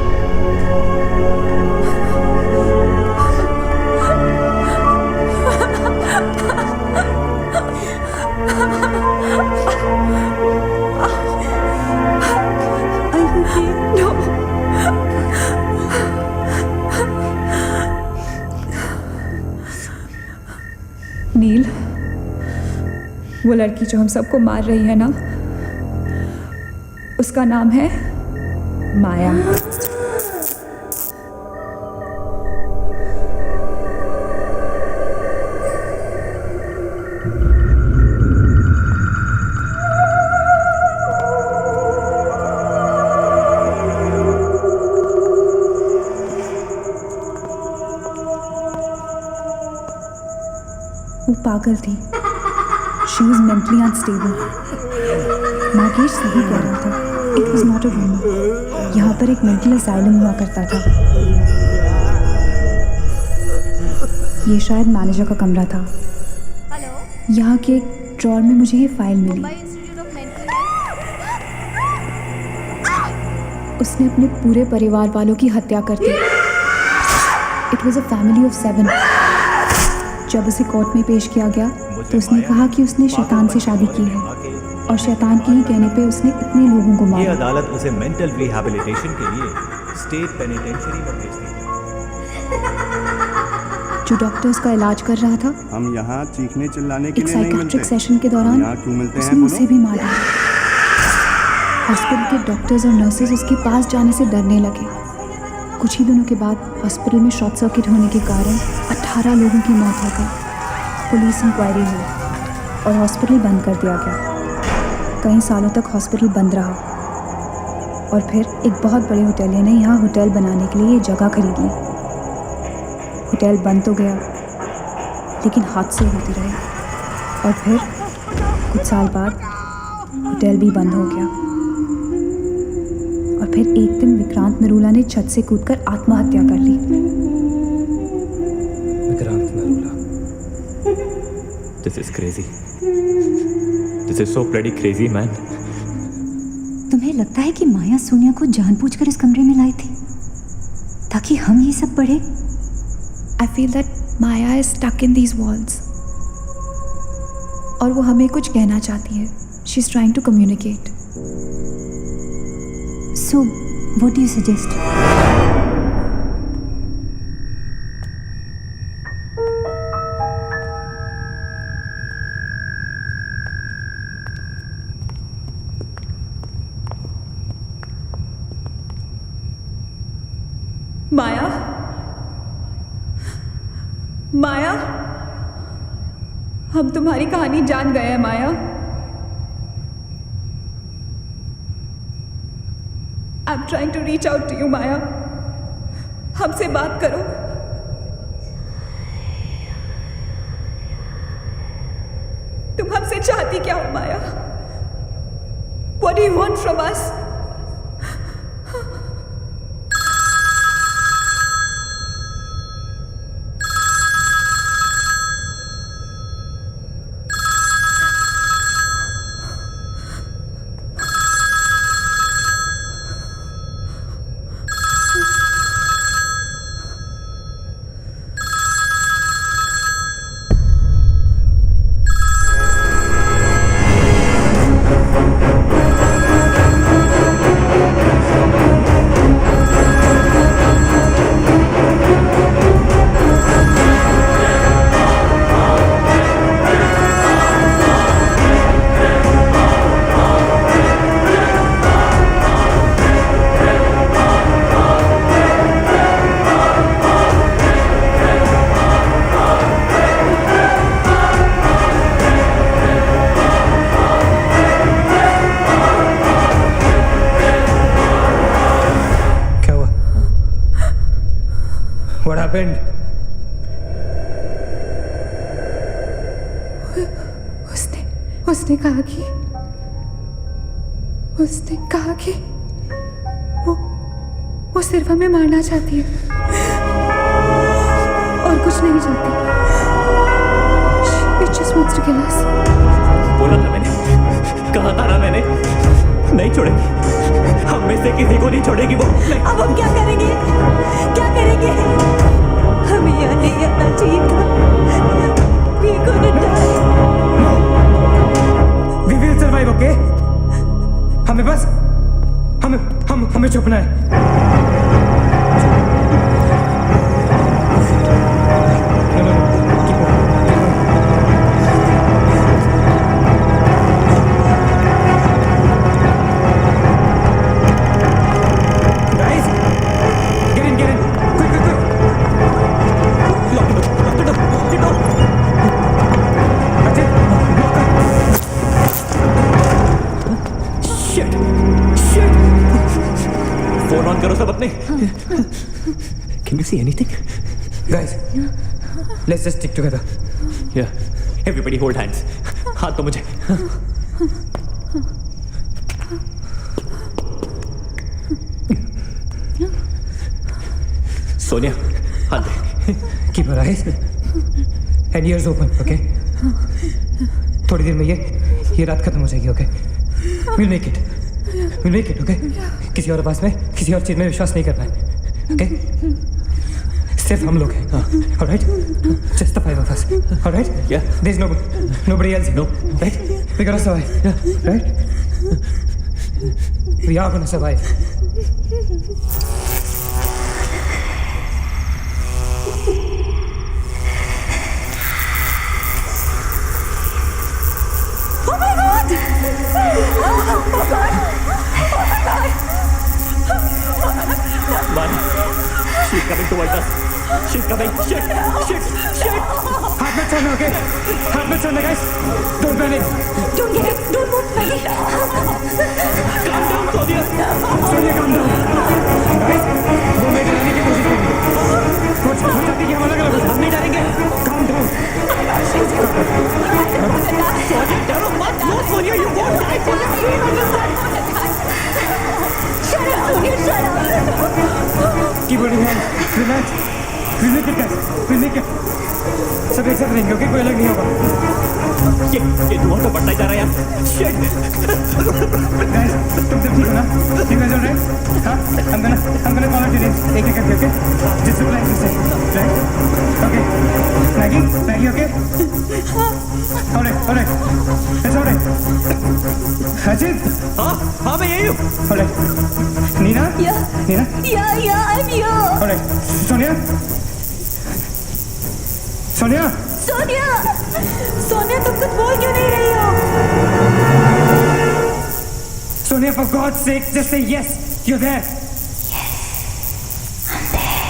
No. नील, वो लड़की जो हम सबको मार रही है ना, उसका नाम है माया। वो पागल थी। She was mentally unstable. Nagesh सही कह रहा था। It was not a rumor. यहाँ पर एक मेंटल असाइलम हुआ करता था। ये शायद मैनेजर का कमरा था। यहाँ के एक ड्रॉर में मुझे ये फाइल मिली। उसने अपने पूरे परिवार वालों की हत्या कर दी। It was a family of 7. जब उसे कोर्ट में पेश किया गया तो उसने कहा कि उसने शैतान से शादी की है और शैतान के ही कहने पे उसने इतने लोगों को मारा। ये अदालत उसे मेंटल रिहैबिलिटेशन के लिए स्टेट पेनिटेंशियरी में भेज दी। जो डॉक्टर उसका इलाज कर रहा था, हम यहाँ चीखने चिल्लाने के एक लिए नहीं मिलते। साइकियाट्रिक सेशन के दौरान यहाँ क्यों मिलते उसने हैं उसे भी मार दिया। हॉस्पिटल के डॉक्टर्स और नर्सेज उसके पास जाने से डरने लगे। कुछ ही दिनों के बाद हॉस्पिटल में शॉर्ट सर्किट होने के कारण 18 लोगों की मौत हो गई। पुलिस इंक्वायरी हुई और हॉस्पिटल बंद कर दिया गया। कई सालों तक हॉस्पिटल बंद रहा और फिर एक बहुत बड़े होटलियर ने यहाँ होटल बनाने के लिए ये जगह खरीद ली। होटल बंद तो गया लेकिन हादसे होते रहे और फिर कुछ साल बाद होटल भी बंद हो गया। और फिर एक दिन विक्रांत नरूला ने छत से कूदकर आत्महत्या कर ली। Vikrant Narula. This is crazy. This is so bloody crazy, man. तुम्हें लगता है कि माया सोनिया को जानबूझकर इस कमरे में लाई थी ताकि हम ये सब पढ़े? I feel that Maya is stuck in these walls. और वो हमें कुछ कहना चाहती है. She's trying to communicate. So, what do you suggest? माया, माया, हम तुम्हारी कहानी जान गए हैं माया। I'm trying to reach out to you, माया। हमसे बात करो। तुम हमसे चाहती क्या हो माया? What do you want from us? What happened? उसने कहा कि वो सिर्फ हमें मारना चाहती है और कुछ नहीं चाहती। She just wants to kill us. बोला था मैंने, कहा था ना मैंने, नहीं छोड़ेगी, हम में से किसी को नहीं छोड़ेगी वो। अब हम क्या करेंगे? क्या करेंगे? हमें यहाँ नहीं आना चाहिए था। We're gonna die. We will survive, okay? हमें बस हमें छुपना है। Can you see anything? Guys, let's just stick together. Yeah. Everybody hold hands. हाथ तो मुझे. Sonia, हाथ दे. Keep your eyes and ears open, okay? थोड़ी देर में ये रात खत्म हो जाएगी, okay? We'll make it. We'll make it, okay? किसी और आवाज में, किसी और चीज में विश्वास नहीं करना है, okay? सिर्फ हम लोग हैं, all right? Just the five of us, all right? Yeah. There's nobody else, no, right? We gotta survive, right? We are gonna survive. Oh my God! Oh God! Man, she's coming towards us. She's coming. Shit! हाथ मत छोड़ना, okay? हाथ मत छोड़ना, guys. Don't panic. Don't get it. Don't move, Maggie. Calm down, Sonia. Sonia, calm down. Guys, वो मैं डराने की कोशिश करेंगे। वो चाहती कि हम अलग-अलग हम नहीं डरेंगे। Calm down. Sonia, डरो मत. No, Sonia, you won't die. Sonia, please understand. Shut up, Sonia. Shut up. Keep holding hands. Relax. We'll make it, guys. We'll make it. सब एक साथ रहेंगे, okay? कोई अलग नहीं होगा। ये धुआं तो बढ़ता ही जा रहा है यार। Shit. Guys, तुम सब ठीक हो ना? You guys all right? हाँ? I'm gonna call out your names. एक करके, okay? Just reply to say, right? Okay. Maggie, okay? All right. It's all right. Ajit? हाँ, मैं यही हूँ. All right. Nina? Yeah. Nina? Yeah, I'm here. All right. Sonia? Sonia, तुम कुछ बोल क्यों नहीं रही हो? Sonia, for God's sake, just say yes. You're there. I'm there.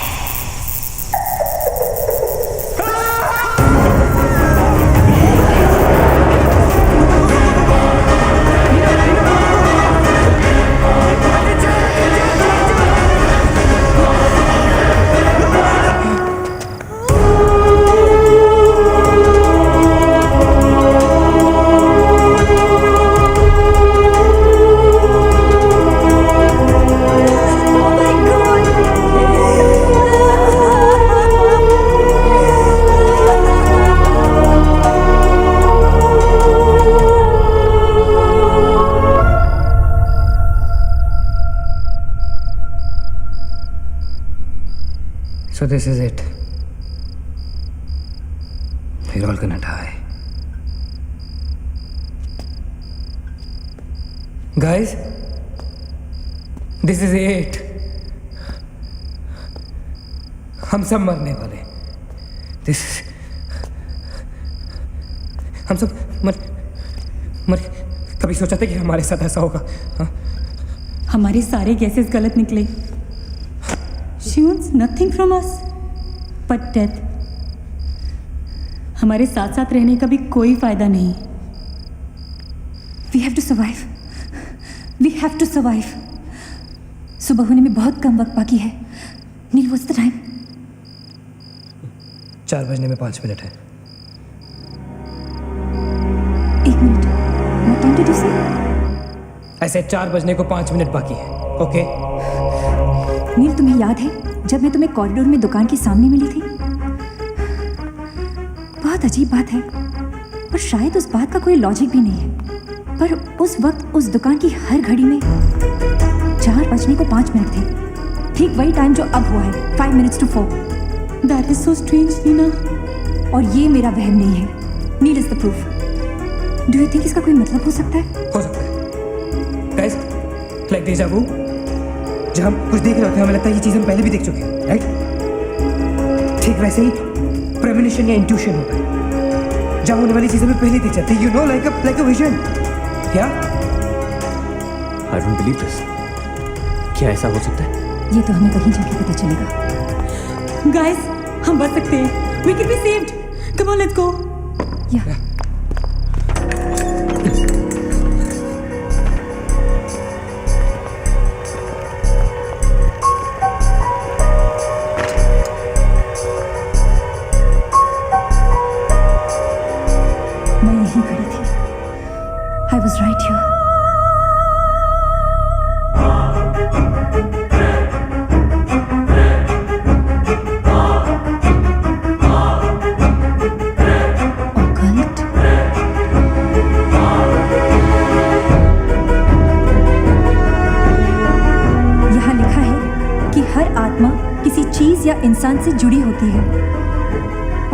So this is it. We're all gonna die. Guys, this is it. हम सब मरने वाले. This is... हम सब मर कभी सोचा था कि हमारे साथ ऐसा होगा? हाँ? हमारे सारे गैसेस गलत निकले. She wants nothing from us but death. हमारे साथ साथ रहने का भी कोई फायदा नहीं. We have to survive. We have to survive. सुबह होने में बहुत कम वक्त बाकी है. नील, what's the time? 4 बजने में 5 मिनट है. 1 minute. What time did you say? ऐसे 4 बजने को 5 मिनट बाकी है. ओके? नील, तुम्हें याद है जब मैं तुम्हें कॉरिडोर में दुकान के सामने मिली थी? बहुत अजीब बात है और शायद उस बात का कोई लॉजिक भी नहीं है, पर उस वक्त उस दुकान की हर घड़ी में 4 बजने को 5 मिनट थे. ठीक वही टाइम जो अब हुआ है, 5 minutes to 4. That is so strange, Neena. और ये मेरा वहम नहीं है. Neel is the proof. Do you think इसका कोई मतलब हो सकता है? हो सकता है. गाइस, लाइक डेजा वू, जब हम कुछ देख रहे होते हैं हमें लगता है ये चीज़ हम पहले भी देख चुके हैं, राइट? ठीक वैसे ही प्रेमोनिशन या इंट्यूशन होता है, जब होने वाली चीज़ें हमें पहले दिख जाती है. You know, like a vision. क्या? I don't believe this. क्या ऐसा हो सकता है? ये तो हमें कहीं जाके पता चलेगा. Guys, हम बच सकते हैं. We can be saved. Come on, let's go. Yeah. मैं यहीं खड़ी थी. I was right here. या इंसान से जुड़ी होती है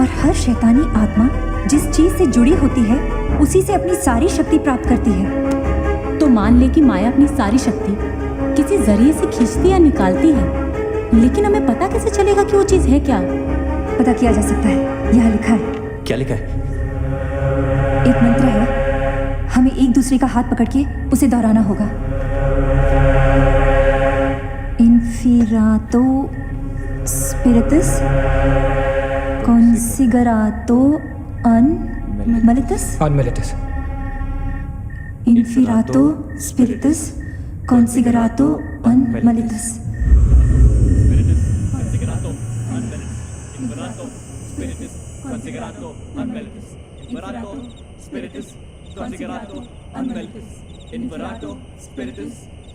और हर शैतानी आत्मा जिस चीज से जुड़ी होती है उसी से अपनी सारी शक्ति प्राप्त करती है. तो मान ले कि माया अपनी सारी शक्ति किसी जरिए से खींचती या निकालती है, लेकिन हमें पता कैसे चलेगा कि वो चीज है क्या? पता किया जा सकता है. यहाँ लिखा है. क्या लिखा है? एक मंत्र है. हमें एक दूसरे का हाथ पकड़ के उसे दोहराना होगा. इन्फिरातो Spiritus Consigerato Unmelitus. Unmelitus. Inferato Spiritus Consigerato Unmelitus. Consigerato Unmelitus. Inferato Spiritus Consigerato Unmelitus. Inferato Spiritus Consigerato Unmelitus. Inferato Spiritus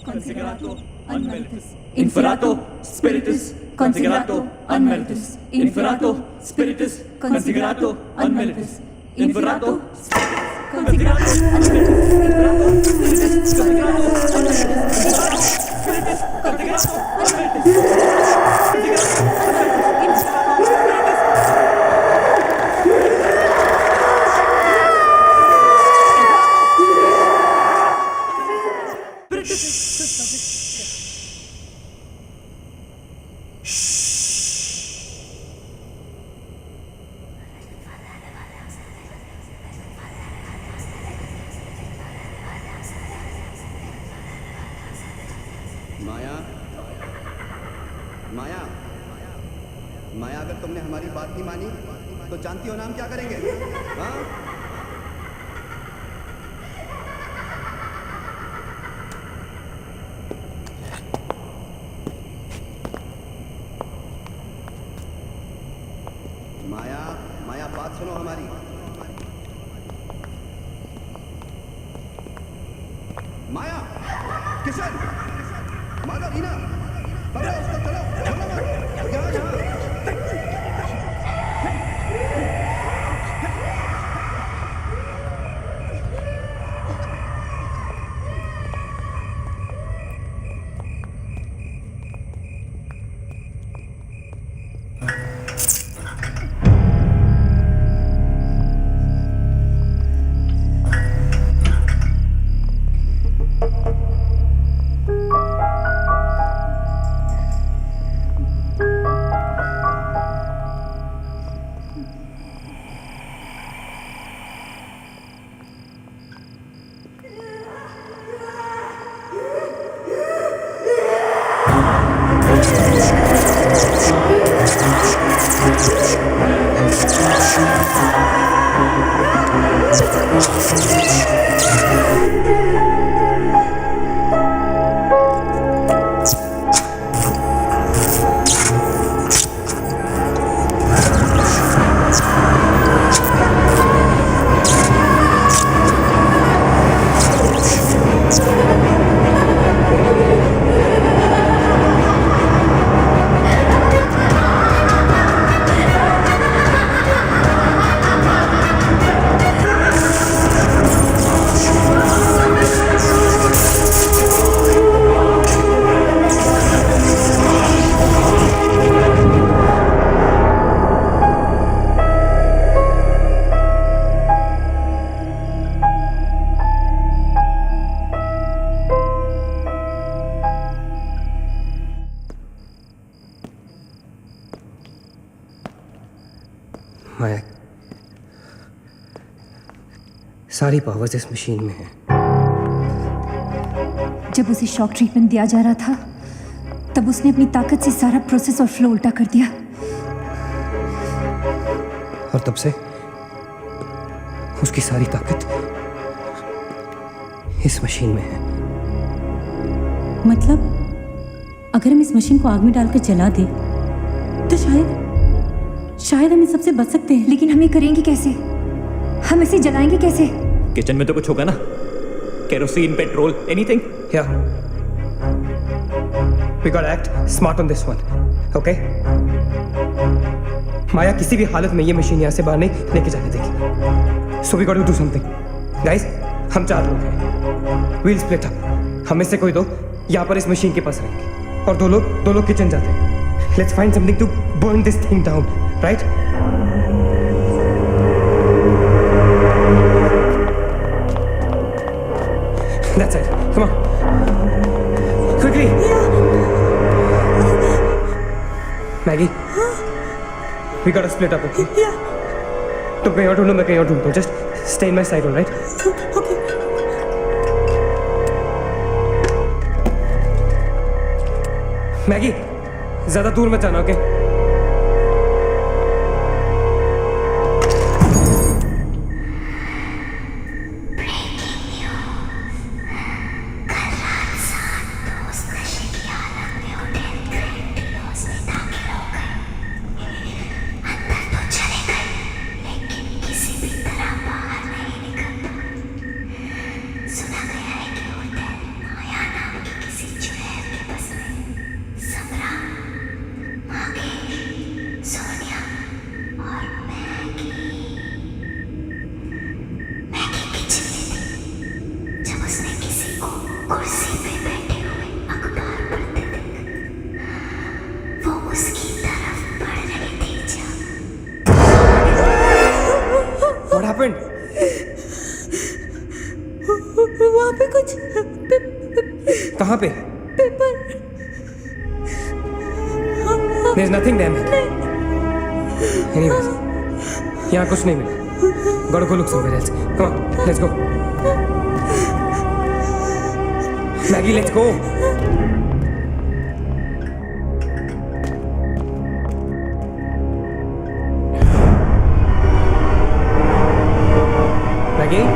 Consigerato Unmelitus. Inferato Spiritus Consigerato Unmelitus. Inferato Spiritus Consigerato Unmelitus. Inferato Consigerato माया, माया, माया, अगर तुमने हमारी बात नहीं मानी तो जानती हो ना हम क्या करेंगे? हाँ? माया, माया, बात सुनो हमारी. माया, किशन, माला, रीना, पकड़ो उसको, चलो, चलो मत, यहाँ, यहाँ. माया, सारी पावर्स इस मशीन में है। जब उसे शॉक ट्रीटमेंट दिया जा रहा था तब उसने अपनी ताकत से सारा प्रोसेस और फ्लो उल्टा कर दिया। और तब से उसकी सारी ताकत इस मशीन में है। मतलब अगर हम इस मशीन को आग में डालकर जला दें तो शायद हम इस सबसे बच सकते हैं। लेकिन हम ये करेंगे कैसे? हम इसे जलाएंगे कैसे? किचन में तो कुछ होगा ना, kerosene, petrol, anything. Yeah. We gotta act smart on this one, okay? माया किसी भी हालत में ये मशीन यहाँ से बाहर नहीं लेके जाने देगी। So we gotta do something. Guys, हम 4 लोग हैं। We'll split up. हमें से कोई 2 यहाँ पर इस मशीन के पास रहेंगे और 2 लोग किचन जाते हैं। Let's find something to burn this thing down, right? That's it. Come on. Quickly. Maggie. We gotta split up, okay? तुम कहीं और ढूंढो, मैं कहीं और ढूंढता हूँ. Just stay in my side, all right? Maggie, ज़्यादा दूर मत जाना, okay? What happened? वहाँ पे कुछ कहाँ पे? Paper. There's nothing there, man. Anyways, यहाँ कुछ नहीं मिला. Gotta go look somewhere else. Come on, let's go. Maggie, let's go. Maggie?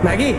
Maggie?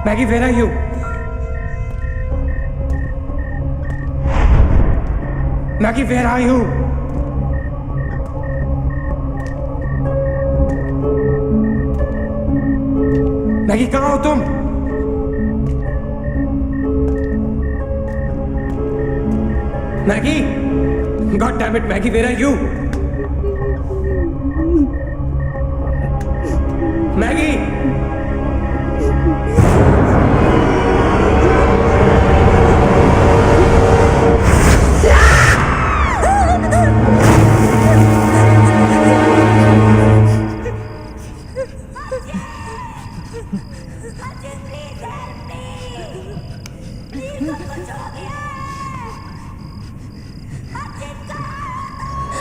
Maggie, where are you? Maggie, where are you? Maggie, कहाँ हो तुम? Maggie! God damn it, Maggie, where are you? Maggie!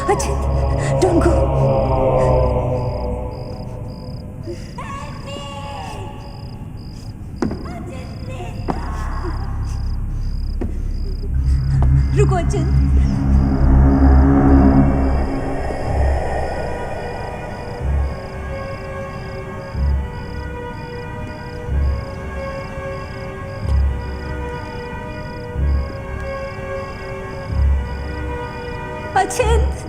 Ajit, don't go. रुको अचित. अचिंत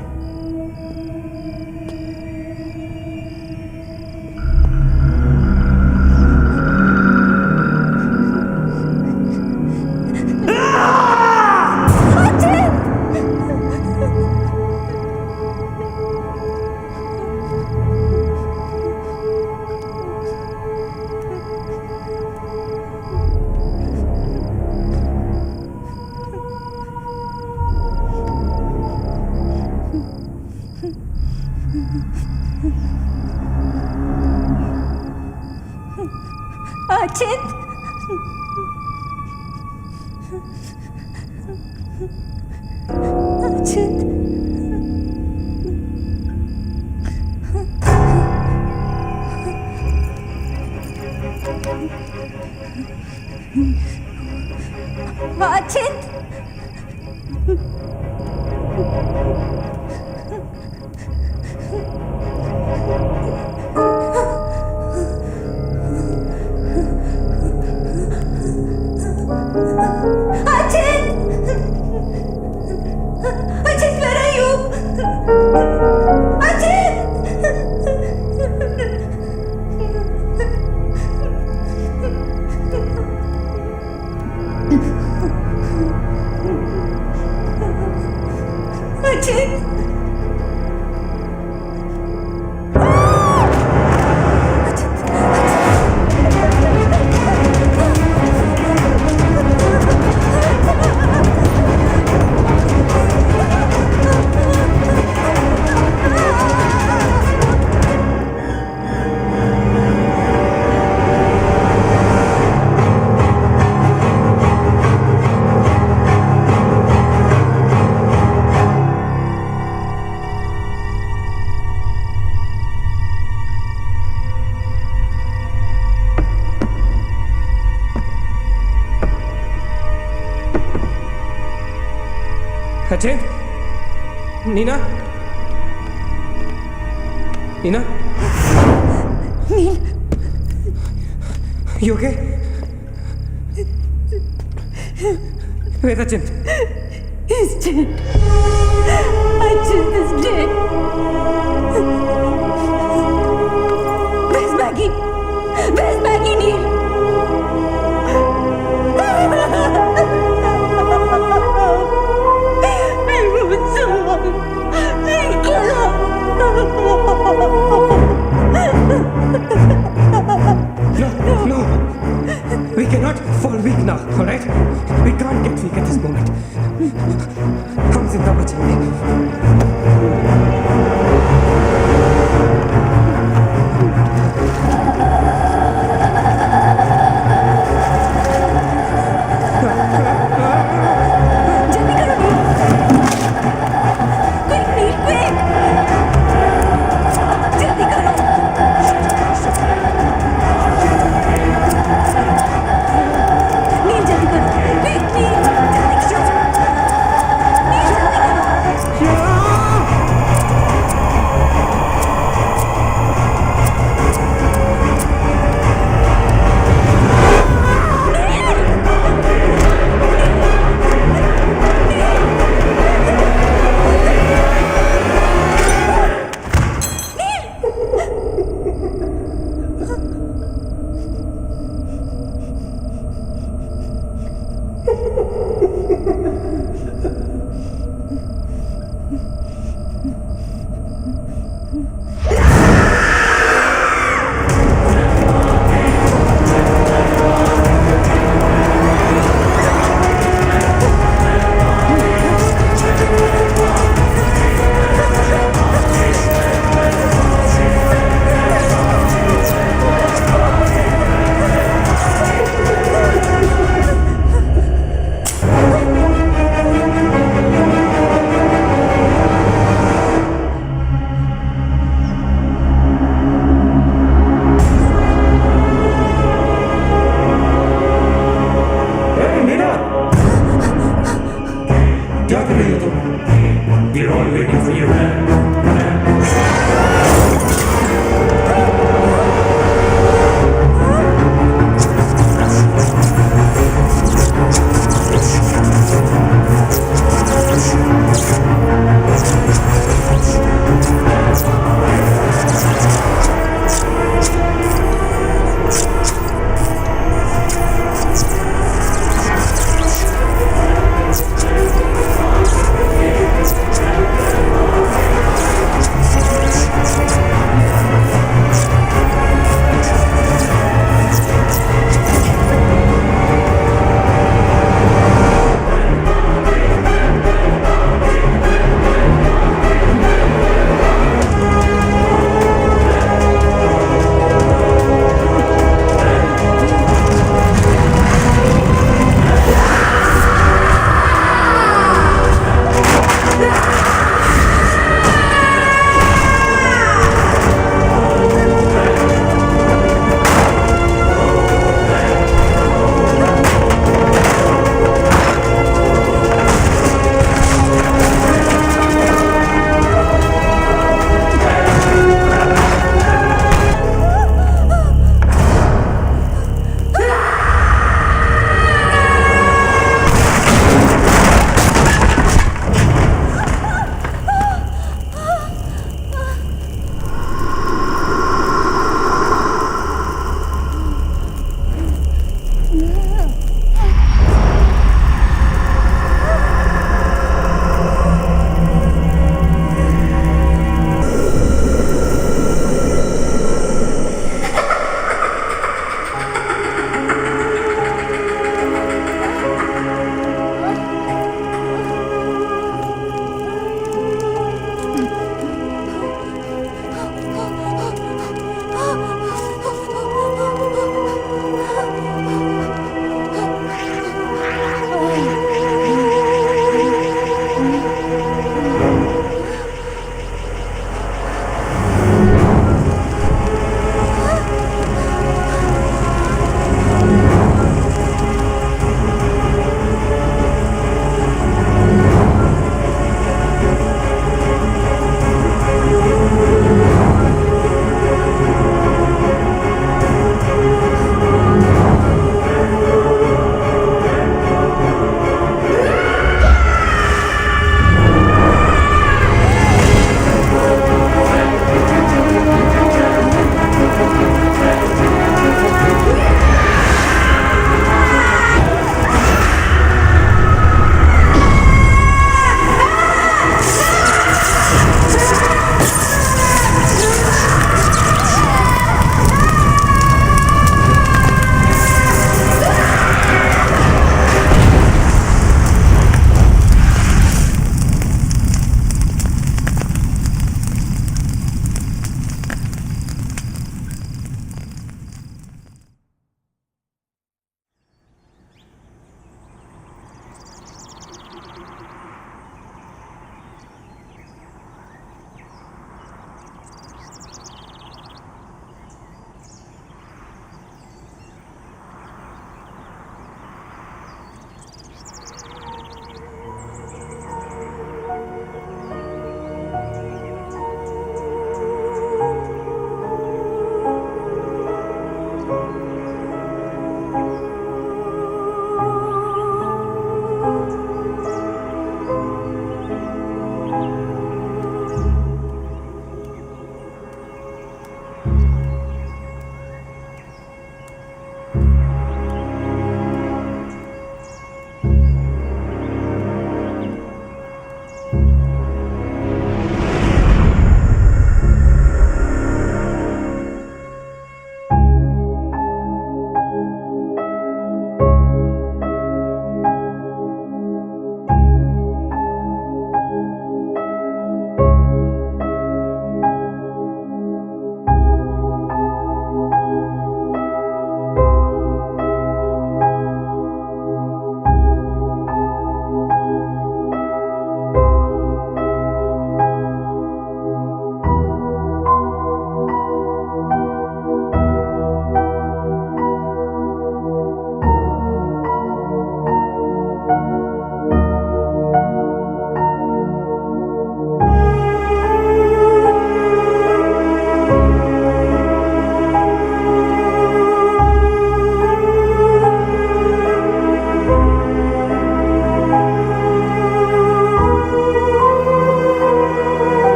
अचिंत अचिंत अचिंत अचिंत Neena Neena You okay? Where's Achint? He's dead. Achint is dead. Where's Maggie? Where's Maggie, Neil? No, we cannot fall weak now, all right? We can't get weak at this moment. हम जिंदा बचेंगे.